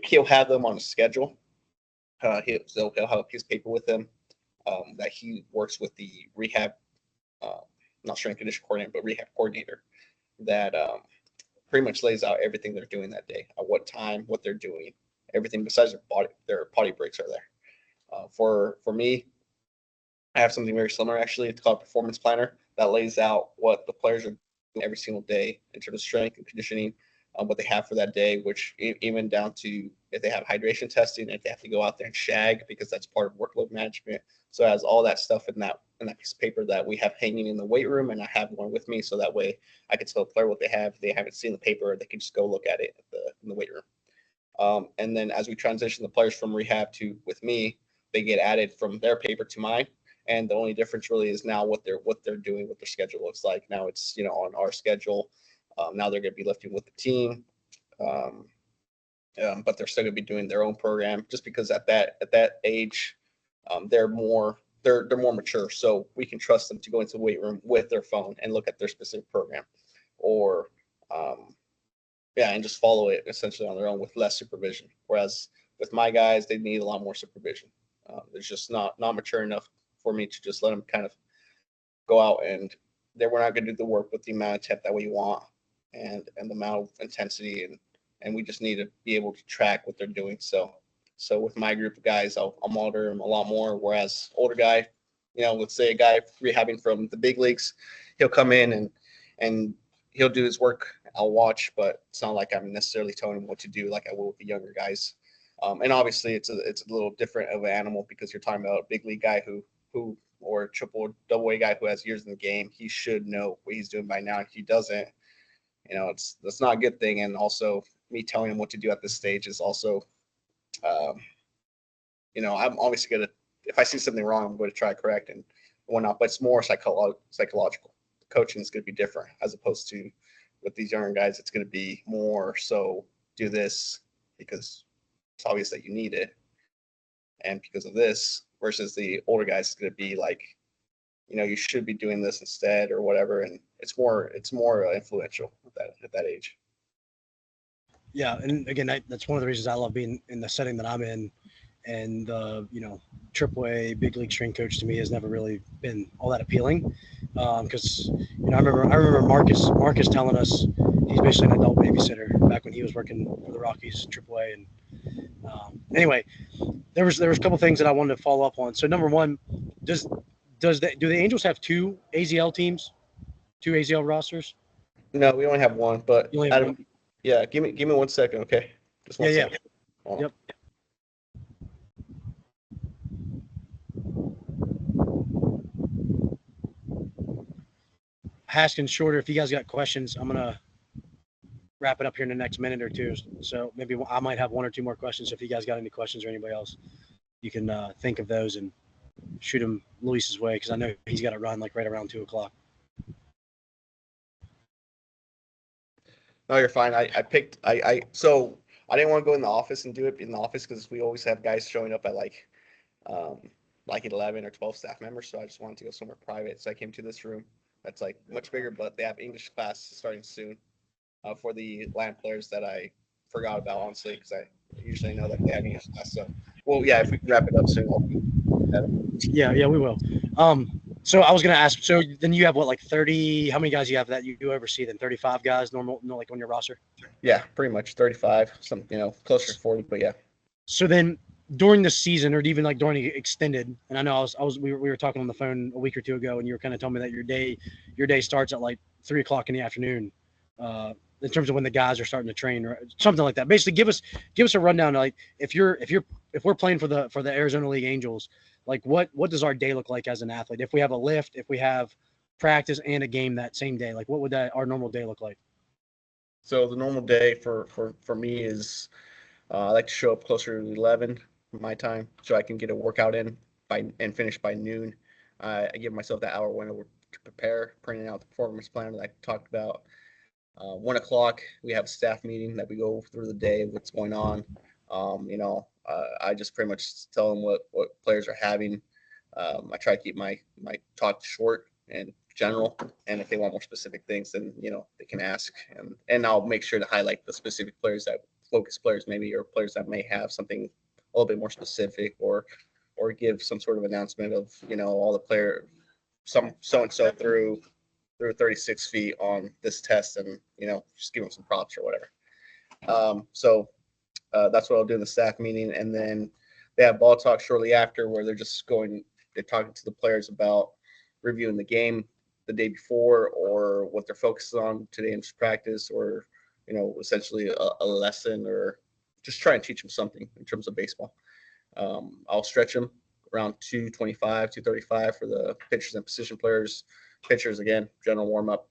[SPEAKER 2] He'll have them on a schedule. He'll have a piece of paper with him that he works with the rehab, not strength condition coordinator, but rehab coordinator that pretty much lays out everything they're doing that day, at what time, what they're doing, everything besides their potty breaks are there. For me, I have something very similar actually. It's called Performance Planner that lays out what the players are doing every single day in terms of strength and conditioning, what they have for that day, which even down to if they have hydration testing, if they have to go out there and shag because that's part of workload management. So it has all that stuff in that piece of paper that we have hanging in the weight room, and I have one with me, so that way I can tell the player what they have. If they haven't seen the paper, they can just go look at it in the weight room. And then as we transition the players from rehab to with me, they get added from their paper to mine. And the only difference really is now what they're doing, what their schedule looks like. Now it's on our schedule. Now they're going to be lifting with the team, um, but they're still going to be doing their own program just because at that age, they're more mature, so we can trust them to go into the weight room with their phone and look at their specific program, or and just follow it essentially on their own with less supervision. Whereas with my guys, they need a lot more supervision. They're just not mature enough for me to just let them kind of go out, and we're not going to do the work with the amount of temp that we want and the amount of intensity, and we just need to be able to track what they're doing. So with my group of guys, I'll monitor them a lot more. Whereas older guy, let's say a guy rehabbing from the big leagues, he'll come in and he'll do his work. I'll watch, but it's not like I'm necessarily telling him what to do like I will with the younger guys. And obviously, it's a little different of an animal because you're talking about a big league guy who or a triple double A guy who has years in the game. He should know what he's doing by now. If he doesn't, that's not a good thing. And also, me telling him what to do at this stage is also, I'm obviously gonna, if I see something wrong, I'm going to try to correct and whatnot. But it's more psychological. The coaching is going to be different as opposed to with these younger guys. It's going to be more so do this because it's obvious that you need it, and because of this. Versus the older guys, it's going to be like, you should be doing this instead or whatever, and it's more influential at that age.
[SPEAKER 1] Yeah, and again, that's one of the reasons I love being in the setting that I'm in. And AAA big league strength coach to me has never really been all that appealing, because I remember Marcus telling us he's basically an adult babysitter back when he was working for the Rockies AAA. And anyway, there was a couple things that I wanted to follow up on. So number one, do the Angels have two AZL teams, two AZL rosters?
[SPEAKER 2] No, we only have one, but
[SPEAKER 1] You only have one.
[SPEAKER 2] Yeah, give me 1 second, okay? Just one
[SPEAKER 1] Yeah,
[SPEAKER 2] second.
[SPEAKER 1] yep. Haskins Shorter, if you guys got questions, I'm gonna wrap it up here in the next minute or two. So maybe I might have one or two more questions. So if you guys got any questions or anybody else, you can think of those and shoot them Luis's way, because I know he's got to run like right around 2:00.
[SPEAKER 2] No, you're fine. So I didn't want to go in the office and do it in the office because we always have guys showing up at um, like 11 or 12 staff members. So I just wanted to go somewhere private. So I came to this room that's like much bigger, but they have English class starting soon for the land players that I forgot about, honestly, because I usually know that they have English class. So, well, yeah, if we can wrap it up soon, I'll do that.
[SPEAKER 1] Yeah, we will. So I was gonna ask. So then you have what, like 30? How many guys you have that you do oversee? Then 35 guys, normal, like on your roster.
[SPEAKER 2] Yeah, pretty much 35, some closer to 40, but yeah.
[SPEAKER 1] So then during the season, or even like during the extended, and I know we were talking on the phone a week or two ago, and you were kind of telling me that your day starts at like 3:00 in the afternoon, in terms of when the guys are starting to train or something like that. Basically, give us a rundown. Like if we're playing for the Arizona League Angels, like what does our day look like as an athlete? If we have a lift, if we have practice and a game that same day, like what would our normal day look like?
[SPEAKER 2] So the normal day for me is I like to show up closer to 11 my time so I can get a workout in and finish by noon. I give myself that hour window to prepare, printing out the performance plan that I talked about. 1:00, we have a staff meeting that we go through the day, what's going on. I just pretty much tell them what players are having. I try to keep my talk short and general, and if they want more specific things, then they can ask, and I'll make sure to highlight the specific players, that focus players maybe, or players that may have something a little bit more specific, or give some sort of announcement of all the player, some so and so through 36 feet on this test, and just give them some props or whatever. So that's what I'll do in the staff meeting, and then they have ball talk shortly after, where they're talking to the players about reviewing the game the day before, or what they're focused on today in practice, or essentially a lesson, or just try and teach them something in terms of baseball. I'll stretch them around 225, 235 for the pitchers and position players. Pitchers, again, general warm up.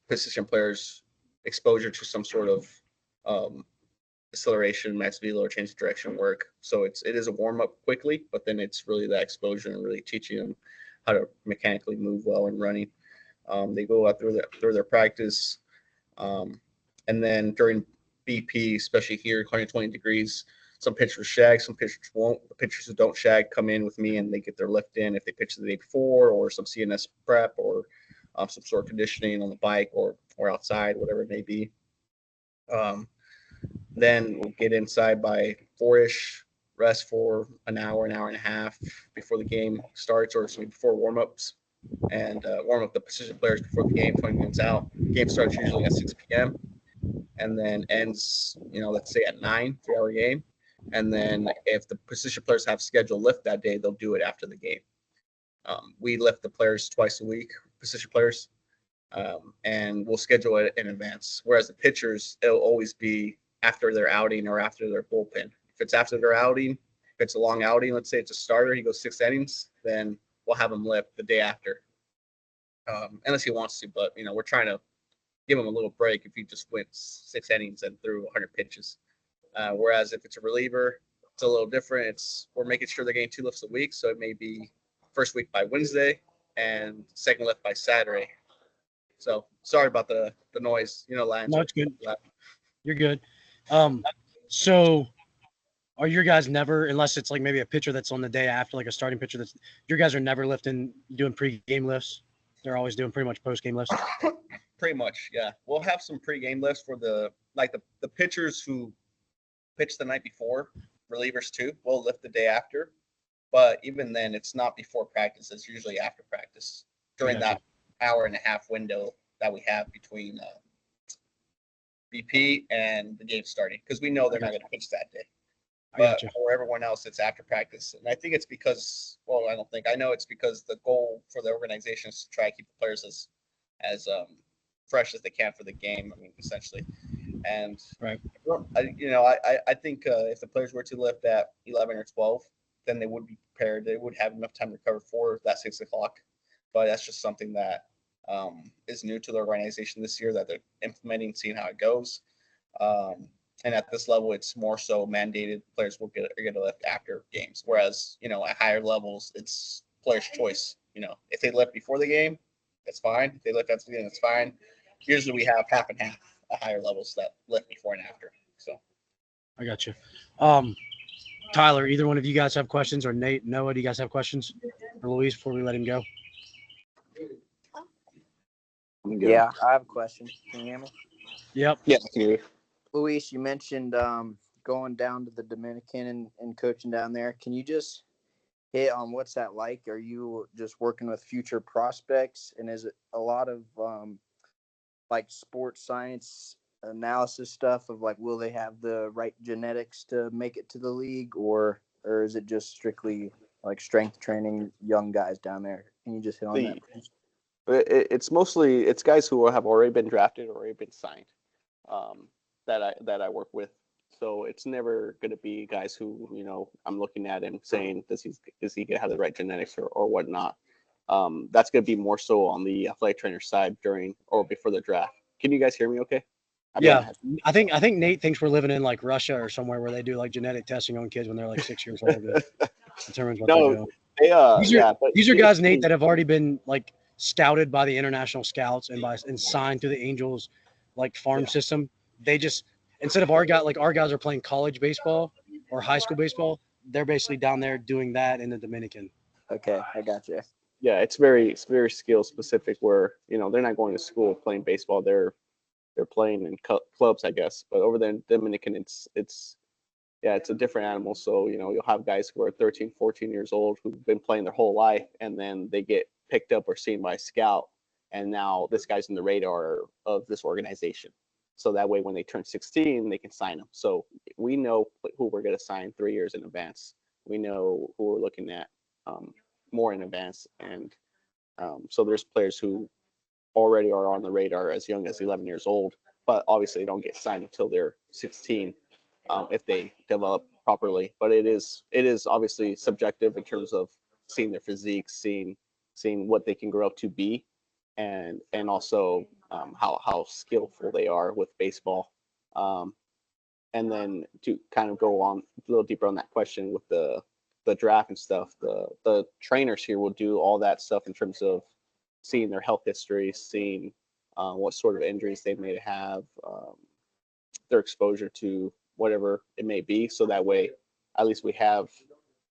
[SPEAKER 2] Position players, exposure to some sort of um, acceleration, max velo, or change of direction work. So it is a warm up quickly, but then it's really that exposure and really teaching them how to mechanically move well and running. They go out through their practice, and then during BP, especially here, 120 degrees, some pitchers shag, some pitchers won't. The pitchers who don't shag come in with me and they get their lift in if they pitch the day before, or some CNS prep, or some sort of conditioning on the bike or outside, whatever it may be. Then we'll get inside by 4-ish, rest for an hour and a half before the game starts, or before warm-ups, and warm up the position players before the game, 20 minutes out. Game starts usually at 6 p.m. and then ends, let's say at 9, 3-hour game. And then if the position players have scheduled lift that day, they'll do it after the game. We lift the players twice a week, position players, and we'll schedule it in advance. Whereas the pitchers, it'll always be after their outing or after their bullpen. If it's after their outing, if it's a long outing, let's say it's a starter, he goes 6 innings, then we'll have him lift the day after, unless he wants to. But we're trying to give him a little break if he just went 6 innings and threw 100 pitches. Whereas if it's a reliever, it's a little different. We're making sure they're getting 2 lifts a week, so it may be first week by Wednesday and second lift by Saturday. So sorry about the noise. Lions.
[SPEAKER 1] No, it's good. You're good. So are your guys never, unless it's like maybe a pitcher that's on the day after, like a starting pitcher, your guys are never doing pre-game lifts? They're always doing pretty much post-game lifts?
[SPEAKER 2] Pretty much, yeah. We'll have some pre-game lifts for the pitchers who pitch the night before, relievers too. We'll lift the day after. But even then, it's not before practice. It's usually after practice, during that hour and a half window that we have between BP and the game starting, because we know they're not going to pitch that day. But for everyone else, it's after practice. And I think it's because, I know it's because the goal for the organization is to try to keep the players as fresh as they can for the game, essentially. And,
[SPEAKER 1] right.
[SPEAKER 2] I think if the players were to lift at 11 or 12, then they would be prepared. They would have enough time to recover for that 6 o'clock. But that's just something that is new to the organization this year that they're implementing, seeing how it goes. And at this level, it's more so mandated. Players are going to lift after games. Whereas, at higher levels, it's player's choice. If they lift before the game, that's fine. If they lift after the game, that's fine. Usually we have half and half at higher levels that lift before and after. So
[SPEAKER 1] I got you. Tyler, either one of you guys have questions, or Nate, Noah, do you guys have questions for Luis before we let him go?
[SPEAKER 3] Yeah, I have a question. Can you hear me?
[SPEAKER 1] Yep.
[SPEAKER 2] Yeah, I can hear you.
[SPEAKER 3] Luis, you mentioned going down to the Dominican and coaching down there. Can you just hit on what's that like? Are you just working with future prospects? And is it a lot of like sports science analysis stuff of like, will they have the right genetics to make it to the league, or is it just strictly like strength training young guys down there? Can you just hit on that?
[SPEAKER 4] It's guys who have already been drafted or already been signed that I work with. So it's never going to be guys who I'm looking at and saying is he going to have the right genetics or whatnot. That's going to be more so on the athletic trainer side during or before the draft. Can you guys hear me okay?
[SPEAKER 1] I think Nate thinks we're living in like Russia or somewhere where they do like genetic testing on kids when they're like 6 years old. Determines what they're doing. These are guys, Nate, that have already been like scouted by the international scouts and signed to the Angels like farm system. They just, instead of our guys are playing college baseball or high school baseball, they're basically down there doing that in the Dominican.
[SPEAKER 3] Okay, I got you.
[SPEAKER 4] Yeah, it's very skill specific where they're not going to school playing baseball. They're playing in clubs, I guess. But over there in Dominican, it's a different animal. So you'll have guys who are 13, 14 years old who've been playing their whole life, and then they get picked up or seen by a scout, and now this guy's in the radar of this organization. So that way, when they turn 16, they can sign them. So we know who we're going to sign 3 years in advance. We know who we're looking at more in advance, and so there's players who already are on the radar as young as 11 years old, but obviously they don't get signed until they're 16. if they develop properly. But it is obviously subjective in terms of seeing their physique, seeing what they can grow up to be, and also how skillful they are with baseball. Um, and then to kind of go on a little deeper on that question with the draft and stuff, the trainers here will do all that stuff in terms of seeing their health history, seeing what sort of injuries they may have, their exposure to whatever it may be. So that way, at least we have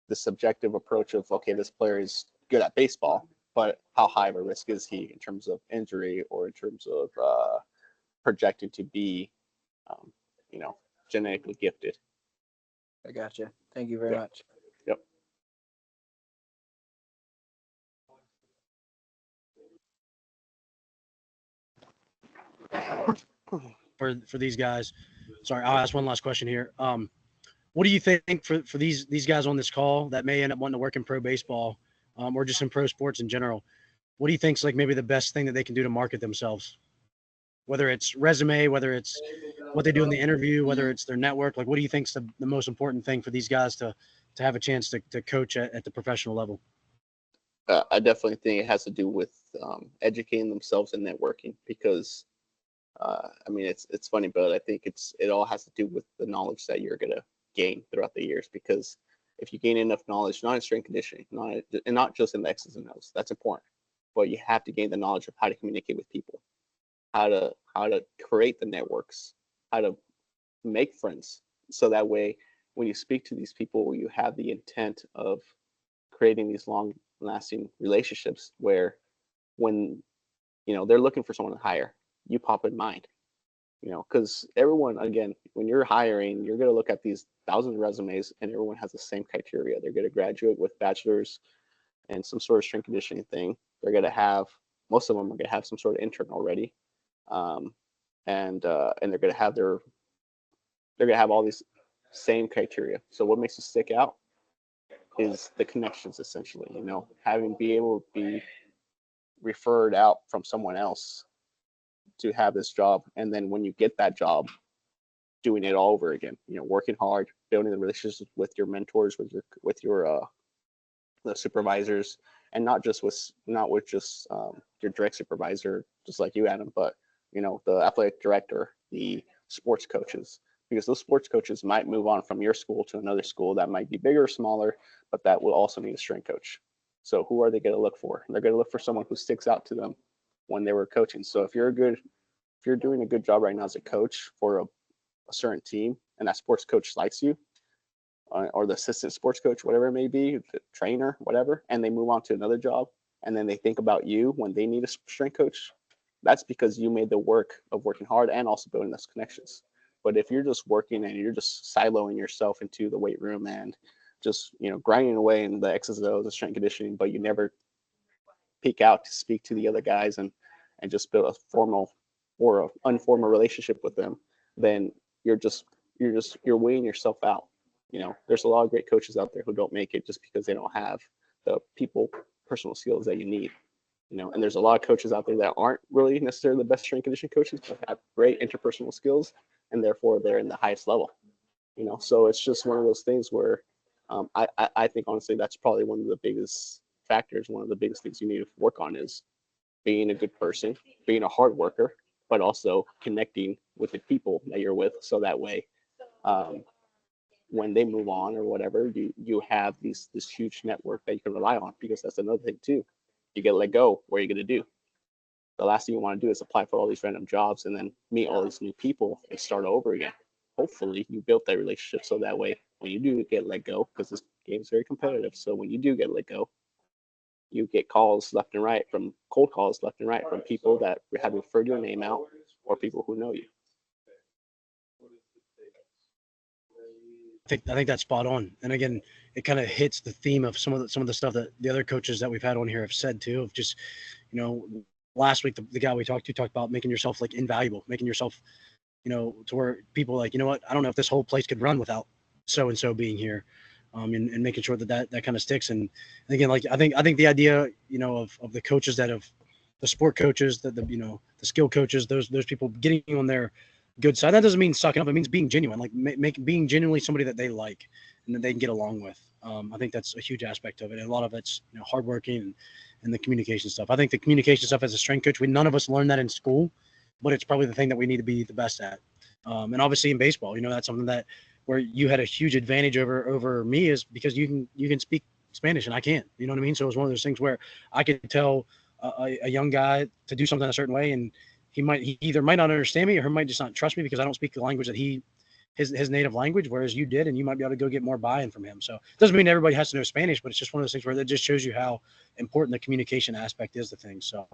[SPEAKER 4] the subjective approach of, okay, this player is good at baseball, but how high of a risk is he in terms of injury or in terms of projected to be, um, you know, genetically gifted.
[SPEAKER 3] I gotcha. Thank you very
[SPEAKER 4] Yeah.
[SPEAKER 3] much.
[SPEAKER 4] Yep.
[SPEAKER 1] For these guys. Sorry, I'll ask one last question here. What do you think for these guys on this call that may end up wanting to work in pro baseball, or just in pro sports in general? What do you think's like maybe the best thing that they can do to market themselves? Whether it's resume, whether it's what they do in the interview, whether it's their network, like what do you think's the most important thing for these guys to have a chance to coach at the professional level?
[SPEAKER 4] I definitely think it has to do with educating themselves and networking because I mean it's funny, but I think it all has to do with the knowledge that you're gonna gain throughout the years. Because if you gain enough knowledge, not in strength conditioning, not just in the X's and O's, that's important, but you have to gain the knowledge of how to communicate with people, how to create the networks, how to make friends, so that way when you speak to these people, you have the intent of creating these long lasting relationships where when they're looking for someone to hire, you pop in mind, because everyone, again, when you're hiring, you're going to look at these thousands of resumes and everyone has the same criteria. They're going to graduate with bachelor's and some sort of strength conditioning thing. They're going to have, most of them are going to have some sort of intern already, and they're going to have all these same criteria. So what makes you stick out is the connections, essentially, having be able to be referred out from someone else to have this job, and then when you get that job, doing it all over again, working hard, building the relationships with your mentors, with your the supervisors, and not with just your direct supervisor, just like you, Adam, but the athletic director, the sports coaches, because those sports coaches might move on from your school to another school that might be bigger or smaller, but that will also need a strength coach. So who are they going to look for? They're going to look for someone who sticks out to them when they were coaching. So if you're doing a good job right now as a coach for a certain team, and that sports coach likes you, or the assistant sports coach, whatever it may be, the trainer, whatever, and they move on to another job, and then they think about you when they need a strength coach, that's because you made the work of working hard and also building those connections. But if you're just working and you're just siloing yourself into the weight room and just grinding away in the X's and O's of strength conditioning, but you never peek out to speak to the other guys and just build a formal or an informal relationship with them, then you're weighing yourself out. There's a lot of great coaches out there who don't make it just because they don't have the personal skills that you need. And there's a lot of coaches out there that aren't really necessarily the best strength conditioning coaches, but have great interpersonal skills, and therefore they're in the highest level. So it's just one of those things where I think honestly that's probably one of the biggest factors, one of the biggest things you need to work on is being a good person, being a hard worker, but also connecting with the people that you're with, so that way when they move on or whatever, you have this huge network that you can rely on. Because that's another thing too. You get let go, what are you going to do? The last thing you want to do is apply for all these random jobs and then meet all these new people and start over again. Hopefully you built that relationship so that way when you do get let go, because this game is very competitive, so when you do get let go, you get calls left and right, from cold calls left and right, from people that have referred your name out or people who know you.
[SPEAKER 1] I think that's spot on. And again, it kind of hits the theme of some of the stuff that the other coaches that we've had on here have said too, of just, last week, the guy we talked about making yourself like invaluable, making yourself, to where people like, what, I don't know if this whole place could run without so-and-so being here, and making sure that kind of sticks. And again, like, I think the idea, of the coaches that have, the sport coaches, the skill coaches, those people getting on their good side. That doesn't mean sucking up. It means being genuine, like being genuinely somebody that they like and that they can get along with. I think that's a huge aspect of it. And a lot of it's hardworking and the communication stuff. I think the communication stuff as a strength coach, none of us learn that in school, but it's probably the thing that we need to be the best at. And obviously in baseball, that's something that where you had a huge advantage over me is because you can speak Spanish and I can't. You know what I mean? So it was one of those things where I could tell a young guy to do something a certain way, and he either might not understand me or he might just not trust me because I don't speak the language that his native language, whereas you did, and you might be able to go get more buy-in from him. So it doesn't mean everybody has to know Spanish, but it's just one of those things where that just shows you how important the communication aspect is to things. So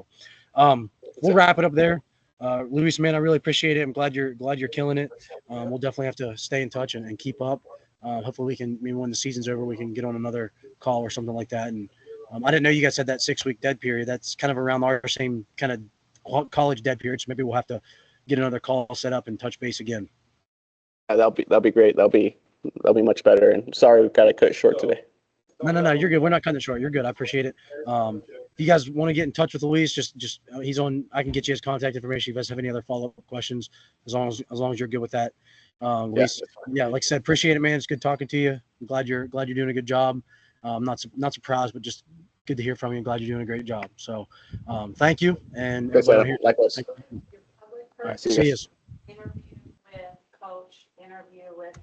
[SPEAKER 1] we'll wrap it up there. Luis, man, I really appreciate it. I'm glad you're killing it. We'll definitely have to stay in touch and keep up. Hopefully we can, maybe when the season's over, we can get on another call or something like that. And I didn't know you guys had that 6-week dead period. That's kind of around our same kind of college dead period. So maybe we'll have to get another call set up and touch base again.
[SPEAKER 4] That'll be great. That'll be much better. And sorry we gotta cut it short today.
[SPEAKER 1] No, you're good. We're not cutting it short. You're good. I appreciate it. If you guys want to get in touch with Luis, just he's on. I can get you his contact information. If you guys have any other follow-up questions, as long as you're good with that. Luis, yeah, like I said, appreciate it, man. It's good talking to you. I'm glad you're doing a good job. Not surprised, but just good to hear from you. I'm glad you're doing a great job. So, thank you, and everybody here.
[SPEAKER 4] Likewise.
[SPEAKER 1] All right, see you.
[SPEAKER 5] Interview with coach, interview with